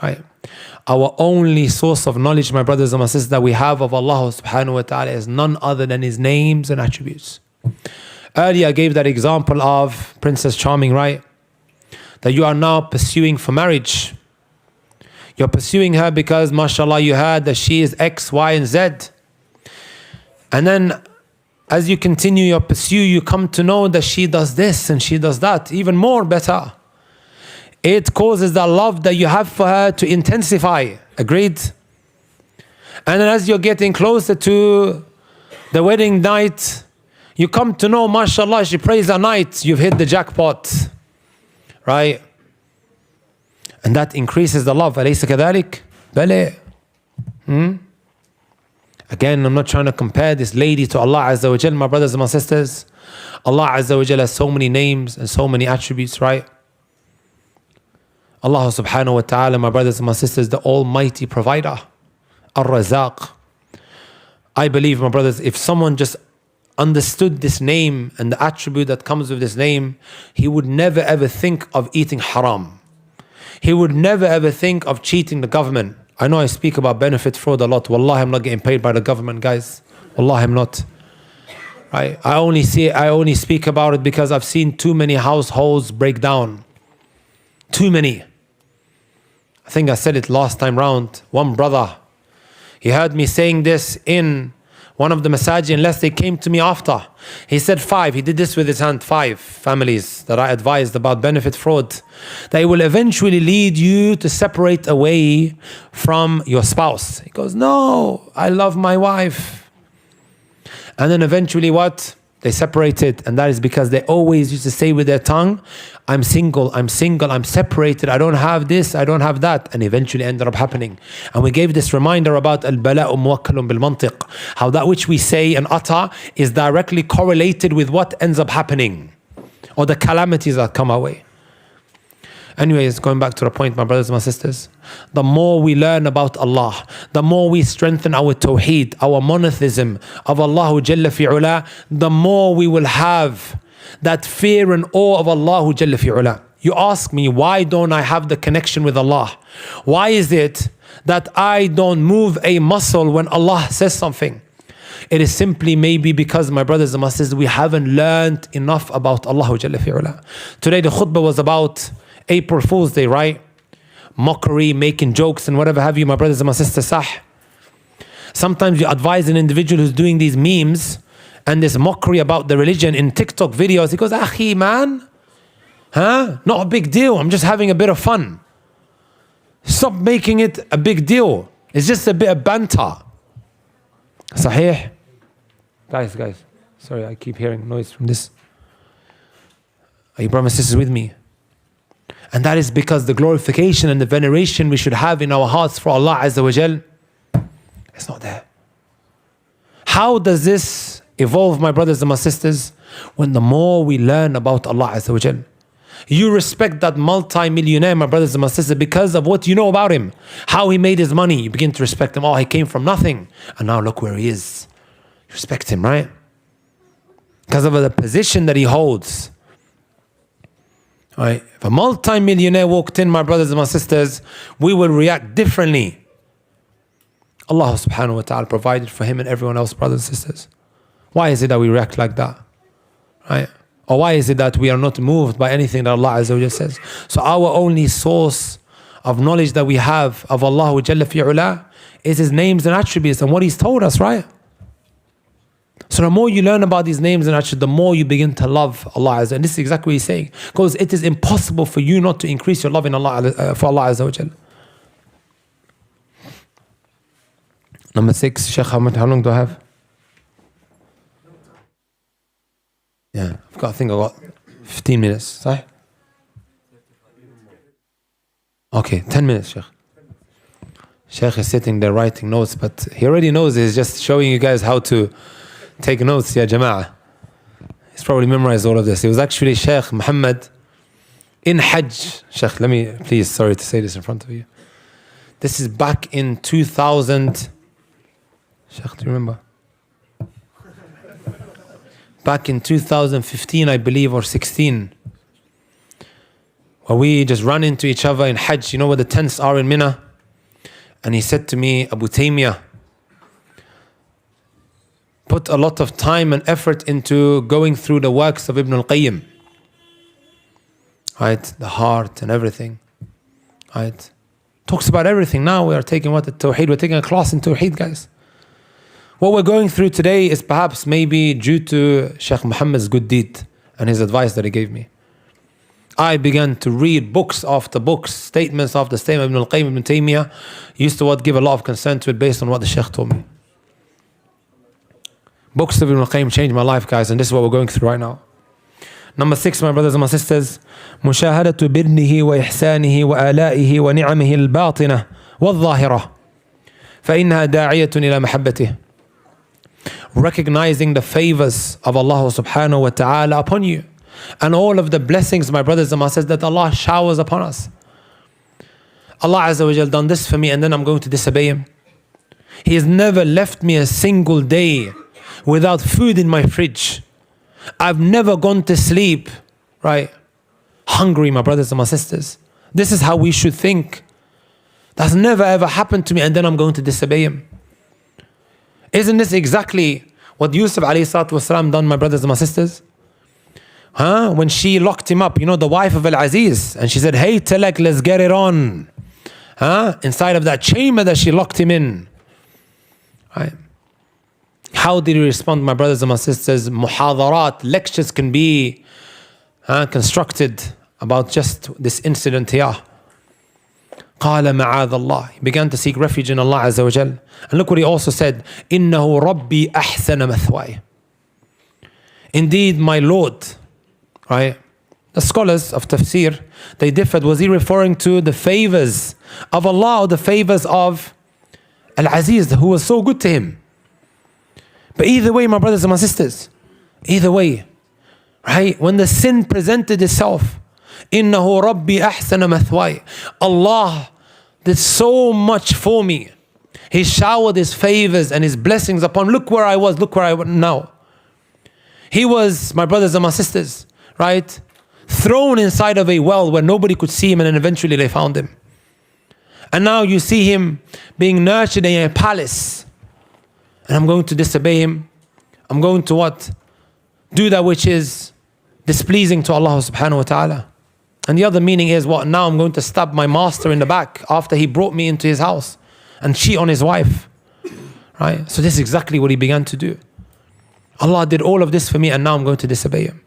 C: Right? Our only source of knowledge, my brothers and my sisters, that we have of Allah subhanahu wa ta'ala is none other than His names and attributes. Earlier I gave that example of Princess Charming, right? That you are now pursuing for marriage. You're pursuing her because, mashallah, you heard that she is X, Y, and Z. And then as you continue your pursuit, you come to know that she does this and she does that, even more better. It causes the love that you have for her to intensify. Agreed? And then as you're getting closer to the wedding night, you come to know, mashallah, she prays at night, you've hit the jackpot. Right? And that increases the love. أليس كذلك؟ بلى. Again, I'm not trying to compare this lady to Allah Azza wa Jal, my brothers and my sisters. Allah Azza wa Jal has so many names and so many attributes, right? Allah subhanahu wa ta'ala, my brothers and my sisters, the Almighty Provider, Ar-Razaq. I believe, my brothers, if someone just understood this name and the attribute that comes with this name, he would never ever think of eating haram. He would never ever think of cheating the government. I know I speak about benefit fraud a lot. Wallahi, I'm not getting paid by the government, guys. Wallahi, I'm not. Right? I only speak about it because I've seen too many households break down. Too many. I think I said it last time round. One brother, he heard me saying this in one of the masajid, unless they came to me after. He said 5, he did this with his hand, 5 families that I advised about benefit fraud. They will eventually lead you to separate away from your spouse. He goes, no, I love my wife. And then eventually what? They separated, and that is because they always used to say with their tongue, I'm single, I'm separated, I don't have this, I don't have that, and eventually ended up happening. And we gave this reminder about al-bala'u muwakkalun bil-mantiq, how that which we say and utter is directly correlated with what ends up happening, or the calamities that come our way. Anyways, going back to the point, my brothers and my sisters, the more we learn about Allah, the more we strengthen our tawheed, our monotheism of Allah Jalla fi'ula, the more we will have that fear and awe of Allah Jalla fi'ula. You ask me, why don't I have the connection with Allah? Why is it that I don't move a muscle when Allah says something? It is simply maybe because, my brothers and my sisters, we haven't learned enough about Allah Jalla fi'ula. Today the khutbah was about April Fool's Day, right? Mockery, making jokes and whatever have you, my brothers and my sisters, sah. Sometimes you advise an individual who's doing these memes and this mockery about the religion in TikTok videos. He goes, Akhi, man, not a big deal. I'm just having a bit of fun. Stop making it a big deal. It's just a bit of banter. Sahih? Guys, sorry, I keep hearing noise from this. Are you brothers and sisters with me? And that is because the glorification and the veneration we should have in our hearts for Allah Azza wa Jal, it's not there. How does this evolve, my brothers and my sisters? When the more we learn about Allah Azza wa Jal. You respect that multi-millionaire, my brothers and my sisters, because of what you know about him. How he made his money. You begin to respect him. Oh, he came from nothing. And now look where he is. You respect him, right? Because of the position that he holds. Right. If a multi-millionaire walked in, my brothers and my sisters, we will react differently. Allah subhanahu wa ta'ala provided for him and everyone else, brothers and sisters. Why is it that we react like that? Right? Or why is it that we are not moved by anything that Allah Azza wa Jalla says? So our only source of knowledge that we have of Allah Jalla fi'ula is His names and attributes and what He's told us, right? So the more you learn about these names and attributes, the more you begin to love Allah Azza. And this is exactly what He's saying. Because it is impossible for you not to increase your love in Allah, for Allah Azza wa Jalla. Number 6, Shaykh, how long do I have? Yeah, I think I've got 15 minutes. Right? Okay, 10 minutes, Shaykh. Shaykh is sitting there writing notes, but he already knows. He's just showing you guys how to take notes, ya Jama'ah. He's probably memorized all of this. It was actually Shaykh Muhammad in Hajj. Shaykh, let me, please, sorry to say this in front of you. This is back in 2000. Shaykh, do you remember? Back in 2015, I believe, or 16. Where we just ran into each other in Hajj. You know where the tents are in Mina? And he said to me, Abu Taymiyyah, put a lot of time and effort into going through the works of Ibn al-Qayyim. Right? The heart and everything. Right? Talks about everything. Now we are taking what? The Tawheed. We're taking a class in Tawheed, guys. What we're going through today is perhaps maybe due to Shaykh Muhammad's good deed and his advice that he gave me. I began to read books after books, statements after statements. Ibn al-Qayyim, Ibn Taymiyyah used to give a lot of concern to it based on what the Shaykh told me. Books of Ibn al-Qayyim changed my life, guys, and this is what we're going through right now. Number 6, my brothers and my sisters, مشاهدة برنه وإحسانه وآلائه ونعمه الباطنة والظاهرة فإنها داعية إلى محبته. Recognizing the favors of Allah subhanahu wa ta'ala upon you and all of the blessings, my brothers and my sisters, that Allah showers upon us. Allah Azza wa Jal done this for me and then I'm going to disobey Him. He has never left me a single day without food in my fridge. I've never gone to sleep, right, hungry, my brothers and my sisters. This is how we should think. That's never ever happened to me and then I'm going to disobey Him. Isn't this exactly what Yusuf alayhi salatu wasalam done, my brothers and my sisters? When she locked him up, the wife of Al-Aziz, and she said, hey Talak, let's get it on. Inside of that chamber that she locked him in. Right? How did he respond, my brothers and my sisters? Muhadarat, lectures can be constructed about just this incident here. قال معاذ الله. He began to seek refuge in Allah Azza wa Jal. And look what he also said. إنه ربي أحسن مثواي. Indeed, my Lord. Right? The scholars of tafsir, they differed. Was he referring to the favors of Allah or the favors of Al-Aziz, who was so good to him? But either way, my brothers and my sisters, either way, right? When the sin presented itself, إِنَّهُ رَبِّي أَحْسَنَ مَثْوَاي. Allah did so much for me. He showered His favors and His blessings upon. Look where I was, look where I am now. He was, my brothers and my sisters, right? Thrown inside of a well where nobody could see him, and then eventually they found him. And now you see him being nurtured in a palace. And I'm going to disobey him. I'm going to what? Do that which is displeasing to Allah subhanahu wa ta'ala. And the other meaning is what? Now I'm going to stab my master in the back after he brought me into his house and cheat on his wife. Right? So this is exactly what he began to do. Allah did all of this for me, and now I'm going to disobey him.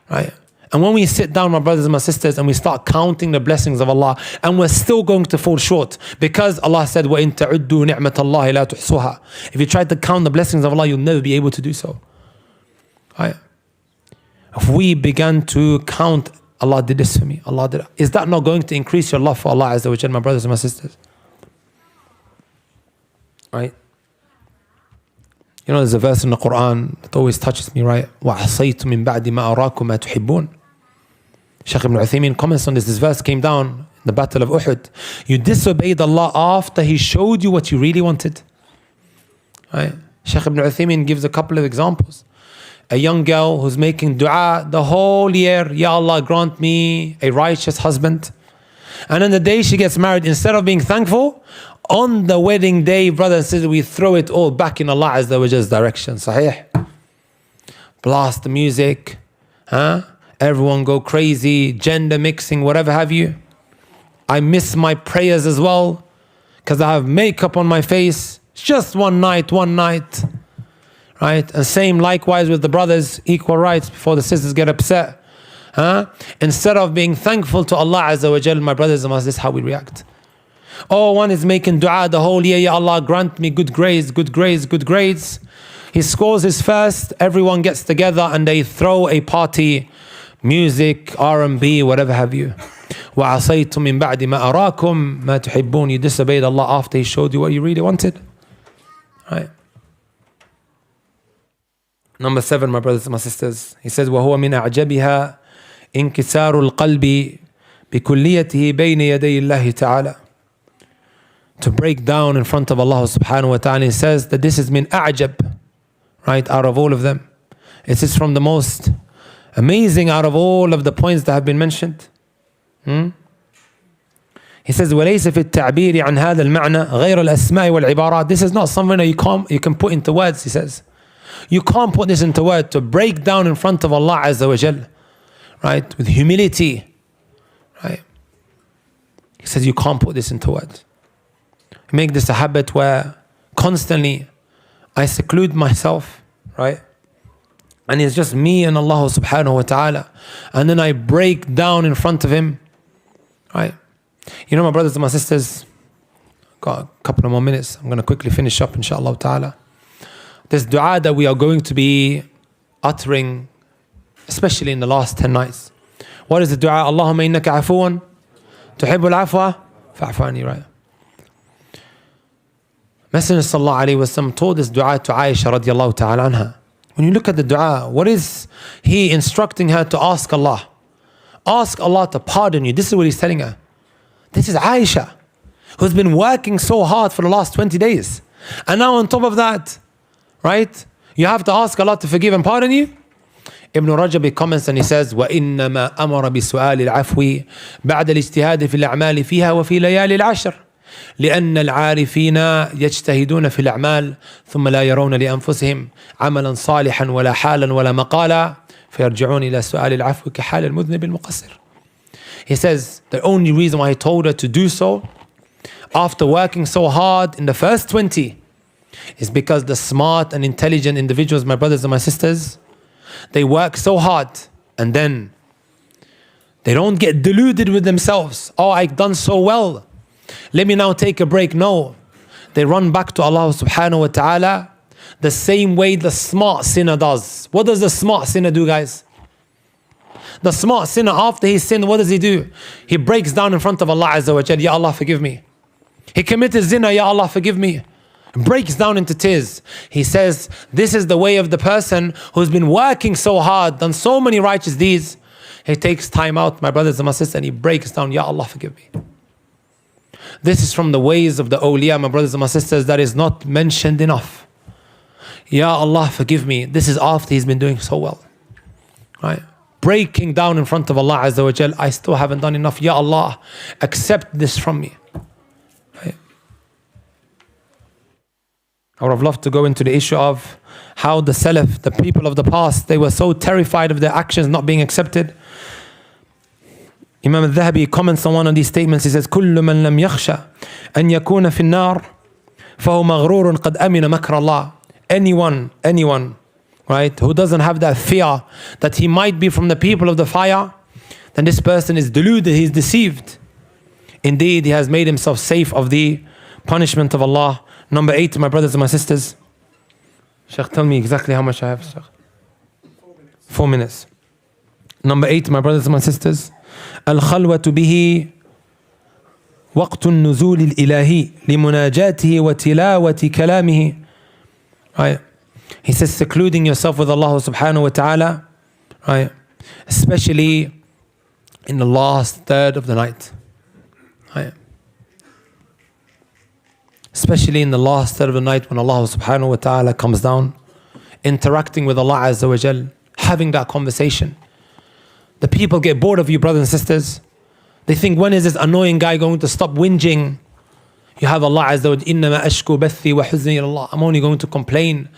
C: Right? And when we sit down, my brothers and my sisters, and we start counting the blessings of Allah, and we're still going to fall short, because Allah said, وَإِن تَعُدُّوا نِعْمَةَ اللَّهِ لَا تُحْصُوهَا. If you try to count the blessings of Allah, you'll never be able to do so. Right? If we began to count, Allah did this for me, Allah did it. Is that not going to increase your love for Allah Azza wa Jalla, my brothers and my sisters? Right? There's a verse in the Quran that always touches me, right? وَعَصَيْتُ مِن بَعْدِ مَا أَرَاكُمْ مَا تُحِبُّونَ. Shaykh ibn Uthaymeen comments on this. This verse came down in the Battle of Uhud. You disobeyed Allah after He showed you what you really wanted. Right? Shaykh ibn Uthaymeen gives a couple of examples. A young girl who's making dua the whole year, Ya Allah, grant me a righteous husband. And on the day she gets married, instead of being thankful, on the wedding day, brothers and sisters, we throw it all back in Allah Azza wa Jalla's direction. Sahih. Blast the music. Everyone go crazy. Gender mixing, whatever have you. I miss my prayers as well, because I have makeup on my face. It's just one night. Right? And same likewise with the brothers. Equal rights before the sisters get upset. Instead of being thankful to Allah Azza wa Jalla, my brothers and my sisters, this is how we react. One is making dua the whole year, Ya Allah, grant me good grades. He scores his first, everyone gets together and they throw a party, music, R&B, whatever have you. وَعَصَيْتُم مِّن بَعْدِ مَا أَرَاكُمْ مَا تُحِبُّونَ. You disobeyed Allah after He showed you what you really wanted. Right? Number 7, my brothers and my sisters. He says, وَهُوَ مِنْ أَعْجَبِهَا إِنْكِسَارُ الْقَلْبِ بِكُلِّيَّتِهِ بَيْنَ يَدَيِ اللَّهِ تَعَالَى. To break down in front of Allah subhanahu wa ta'ala. He says that this is min a'jab, right, out of all of them. It is from the most amazing out of all of the points that have been mentioned. He says, وَلَيْسَ فِي التَّعْبِيرِ عَنْ هَذَا الْمَعْنَى غَيْرَ الْأَسْمَاءِ وَالْعِبَارَاتِ. This is not something that you can put into words, he says. You can't put this into words. To break down in front of Allah Azza wa Jal, right, with humility, right. He says you can't put this into words. Make this a habit where constantly I seclude myself, right? And it's just me and Allah subhanahu wa ta'ala. And then I break down in front of Him, right? My brothers and my sisters, got a couple of more minutes. I'm going to quickly finish up, inshallah ta'ala. This dua that we are going to be uttering, especially in the last 10 nights. What is the dua? Allahumma innaka afuwan tuhibbul afwa fa'fu anni, right? Messenger sallallahu alayhi wa sallam taught this dua to Aisha radiallahu ta'ala anha. When you look at the dua, what is he instructing her to ask Allah? Ask Allah to pardon you. This is what he's telling her. This is Aisha, who's been working so hard for the last 20 days. And now on top of that, right, you have to ask Allah to forgive and pardon you? Ibn Rajab comments and he says, وَإِنَّمَا أَمَرَ بِسُؤَالِ الْعَفْوِ بَعْدَ الْاجْتِهَادِ فِي الْأَعْمَالِ فِيهَا وَفِي لَيَالِ الْعَشْرِ. لأن العارفين يجتهدون في الأعمال ثم لا يرون لأنفسهم عملا صالحا ولا حالا ولا مقالا فيرجعون إلى سؤال العفو كحال المذنب المقصر. He says the only reason why he told her to do so after working so hard in the first 20 is because the smart and intelligent individuals, my brothers and my sisters, they work so hard and then they don't get deluded with themselves. Oh, I've done so well, let me now take a break. No, they run back to Allah subhanahu wa ta'ala the same way the smart sinner does. What does the smart sinner do, guys? The smart sinner, after he sinned, what does he do? He breaks down in front of Allah Azza wa Jal. Ya Allah, forgive me. He committed zina. Ya Allah, forgive me. Breaks down into tears. He says, this is the way of the person who's been working so hard, done so many righteous deeds. He takes time out, my brothers and my sisters, and he breaks down, Ya Allah, forgive me. This is from the ways of the awliyaa, my brothers and my sisters, that is not mentioned enough. Ya Allah, forgive me. This is after he's been doing so well. Right? Breaking down in front of Allah Azza wa Jal, I still haven't done enough. Ya Allah, accept this from me. Right? I would have loved to go into the issue of how the Salaf, the people of the past, they were so terrified of their actions not being accepted. Imam al-Dhahabi comments on one of these statements. He says, كل من لم يخشى أن يكون في النار فهو مغرور قد أمن مكر الله. Anyone, right, who doesn't have that fear that he might be from the people of the fire, then this person is deluded, he's deceived. Indeed, he has made himself safe of the punishment of Allah. Number 8, my brothers and my sisters. Shaykh, tell me exactly how much I have, Shaykh. 4 minutes. Number 8, my brothers and my sisters. الخلوة به وقت النزول الإلهي لمناجاته وتلاوة كلامه. Right? He says secluding yourself with Allah subhanahu wa ta'ala, right? Especially in the last third of the night. Right? Especially in the last third of the night when Allah subhanahu wa ta'ala comes down, interacting with Allah Azza wa Jal, having that conversation. The people get bored of you, brothers and sisters. They think, when is this annoying guy going to stop whinging? You have Allah Azza wa Jal, إِنَّمَا أَشْكُو بَثِّي وَحُزْنِي إِلَى اللَّهِ. I'm only going to complain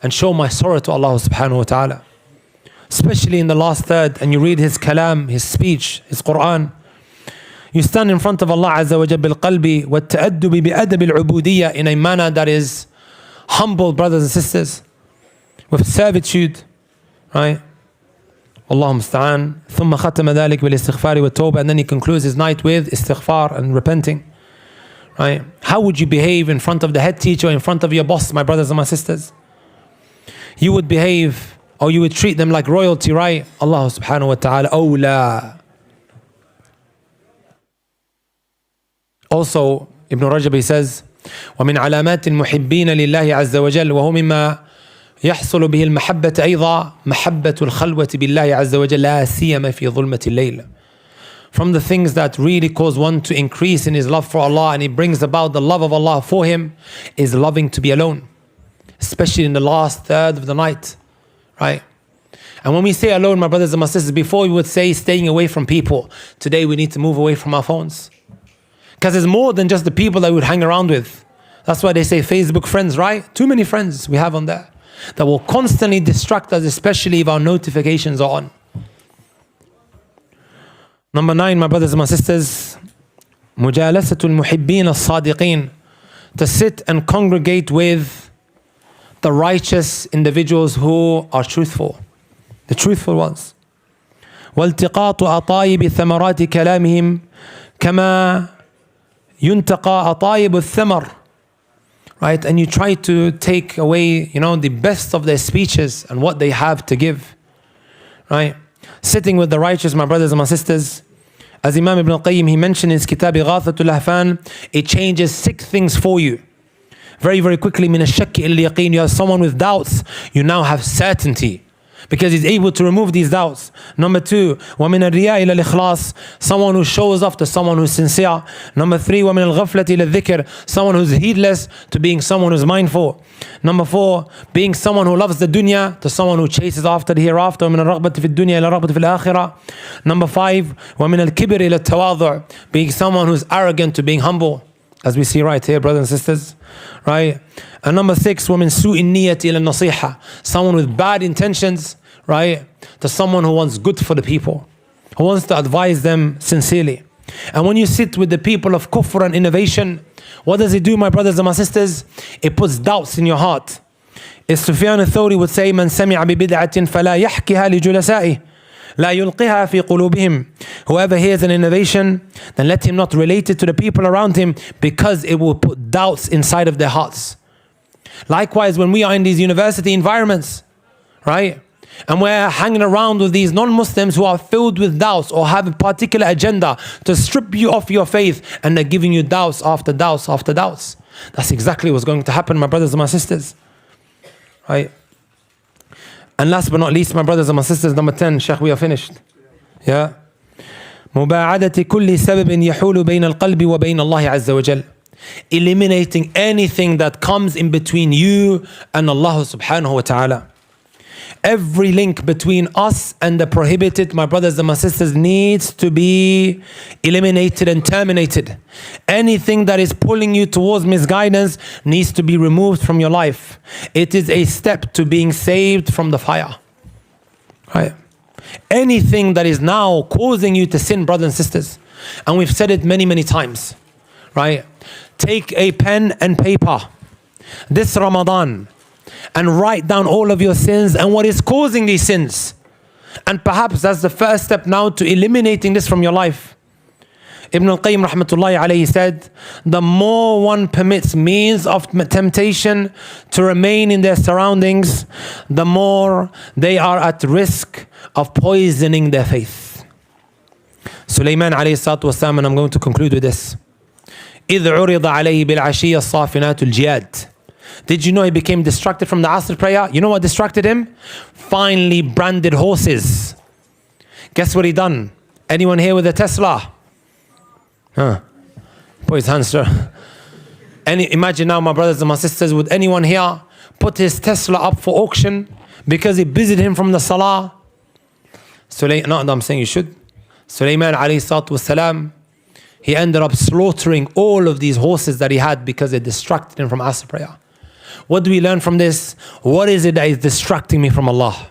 C: and show my sorrow to Allah subhanahu wa ta'ala. Especially in the last third, and you read his kalam, his speech, his Quran. You stand in front of Allah Azza wa Jal بالقلب والتأدب بأدب العبودية, in a manner that is humble, brothers and sisters, with servitude, right? Allahumma musta'an. ثم ختم ذلك بالاستغفار والتوبة, and then he concludes his night with istighfar and repenting. Right? How would you behave in front of the head teacher, in front of your boss, my brothers and my sisters? You would behave, or you would treat them like royalty, right? Allah subhanahu wa ta'ala, awliyaa. Also, Ibn Rajab, he says, ومن علامات المحبين لله عز وجل وهو مما يحصل به المحبة أيضا محبة الخلوة بالله عز وجل لا سيما في ظلمة الليل. From the things that really cause one to increase in his love for Allah, and it brings about the love of Allah for him, is loving to be alone, especially in the last third of the night, right? And when we say alone, my brothers and my sisters, before we would say staying away from people, today we need to move away from our phones, because there's more than just the people that we would hang around with. That's why they say Facebook friends, right? Too many friends we have on there that will constantly distract us, especially if our notifications are on. Number 9, my brothers and my sisters, مجالسة المحبين الصادقين, to sit and congregate with the righteous individuals who are truthful, the truthful ones. والتقاط أطايب ثمرات كلامهم كما ينتقى أطايب الثمر. Right? And you try to take away, the best of their speeches and what they have to give. Right? Sitting with the righteous, my brothers and my sisters, as Imam Ibn al-Qayyim, he mentioned in his kitab Ighathatul Lahfan, it changes 6 things for you. Very, very quickly, min ash-shakki ila al-yaqeen, you have someone with doubts, you now have certainty, because he's able to remove these doubts. Number 2, وَمِنَ الرِّيَاءِ إِلَى الْإِخْلَاصِ, someone who shows off to someone who's sincere. Number 3, وَمِنَ الْغَفْلَةِ إِلَى الذِّكْرِ, someone who's heedless to being someone who's mindful. Number 4, being someone who loves the dunya to someone who chases after the hereafter. وَمِنَ الرَّغْبَةِ فِي الدُّنْيَا إِلَى الرَّغْبَةِ فِي الْآخِرَةِ. Number 5, وَمِنَ الْكِبْرِ إِلَى التَّوَاضُعِ, being someone who's arrogant to being humble. as we see right here, brothers and sisters, right? And number 6, وَمِن سُوءِ النِّيَّةِ إِلَى النَّصِيحَةِ, someone with bad intentions, right? To someone who wants good for the people, who wants to advise them sincerely. And when you sit with the people of kufr and innovation, what does it do, my brothers and my sisters? It puts doubts in your heart. As Sufyan al-Thawri would say, مَنْ سَمِعَ بِبِدْعَةٍ فَلَا يَحْكِهَا لِجُلَسَائِهِ لَا يُلْقِهَا فِي قُلُوبِهِمْ. Whoever hears an innovation, then let him not relate it to the people around him, because it will put doubts inside of their hearts. Likewise, when we are in these university environments, right? And we're hanging around with these non-Muslims who are filled with doubts or have a particular agenda to strip you of your faith, and they're giving you doubts after doubts after doubts. That's exactly what's going to happen, my brothers and my sisters. Right? And last but not least, my brothers and my sisters, number 10, Shaykh, we are finished. Yeah. مباعدة كل سبب يحول بين القلب وبين الله عز وجل. Eliminating anything that comes in between you and Allah subhanahu wa ta'ala. Every link between us and the prohibited, my brothers and my sisters, needs to be eliminated and terminated. Anything that is pulling you towards misguidance needs to be removed from your life. It is a step to being saved from the fire. Right? Anything that is now causing you to sin, brothers and sisters, and we've said it many, many times, right? Take a pen and paper this Ramadan and write down all of your sins and what is causing these sins. And perhaps that's the first step now to eliminating this from your life. Ibn al-Qayyim rahmatullahi alayhi said, the more one permits means of temptation to remain in their surroundings, the more they are at risk of poisoning their faith. Sulaiman alayhi salatu wasalam, and I'm going to conclude with this. إِذْ عُرِضَ عَلَيْهِ بِالْعَشِيَّ الصَّافِنَاتُ الْجِيَادِ. Did you know he became distracted from the Asr prayer? You know what distracted him? Finely branded horses. Guess what he done? Anyone here with a Tesla? Huh? Put his hands, sir. Imagine now, my brothers and my sisters, would anyone here put his Tesla up for auction because it busied him from the Salah? No, I'm saying you should. Sulaiman alayhi salatu wasalam, he ended up slaughtering all of these horses that he had because they distracted him from Asr prayer. What do we learn from this? What is it that is distracting me from Allah?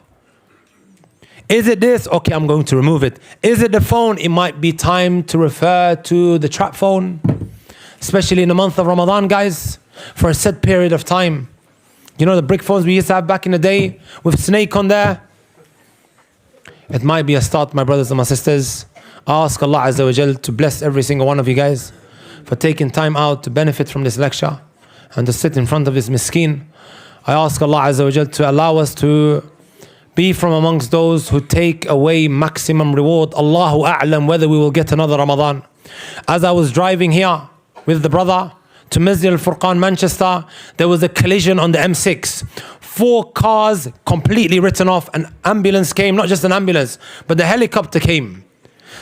C: Is it this? Okay, I'm going to remove it. Is it the phone? It might be time to refer to the trap phone, especially in the month of Ramadan, guys, for a set period of time. You know the brick phones we used to have back in the day with snake on there? It might be a start, my brothers and my sisters. Ask Allah Azza wa Jal to bless every single one of you guys for taking time out to benefit from this lecture and to sit in front of His miskin. I ask Allah Azza wa Jal to allow us to be from amongst those who take away maximum reward. Allahu A'lam whether we will get another Ramadan. As I was driving here with the brother to Masjid al-Furqan, Manchester, there was a collision on the M6. 4 cars completely written off. An ambulance came, not just an ambulance, but the helicopter came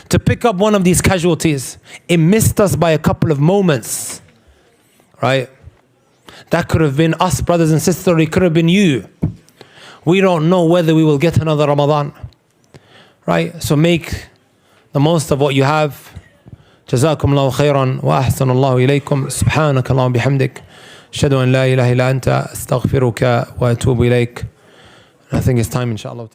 C: to pick up one of these casualties. It missed us by a couple of moments, right? That could have been us, brothers and sisters. It could have been you. We don't know whether we will get another Ramadan, right? So make the most of what you have. جزاكم الله خيرا وأحسن الله إليكم. سبحانك اللهم بحمدك أشهد أن لا إله إلا أنت أستغفرك وأتوب إليك. I think it's time, inshallah.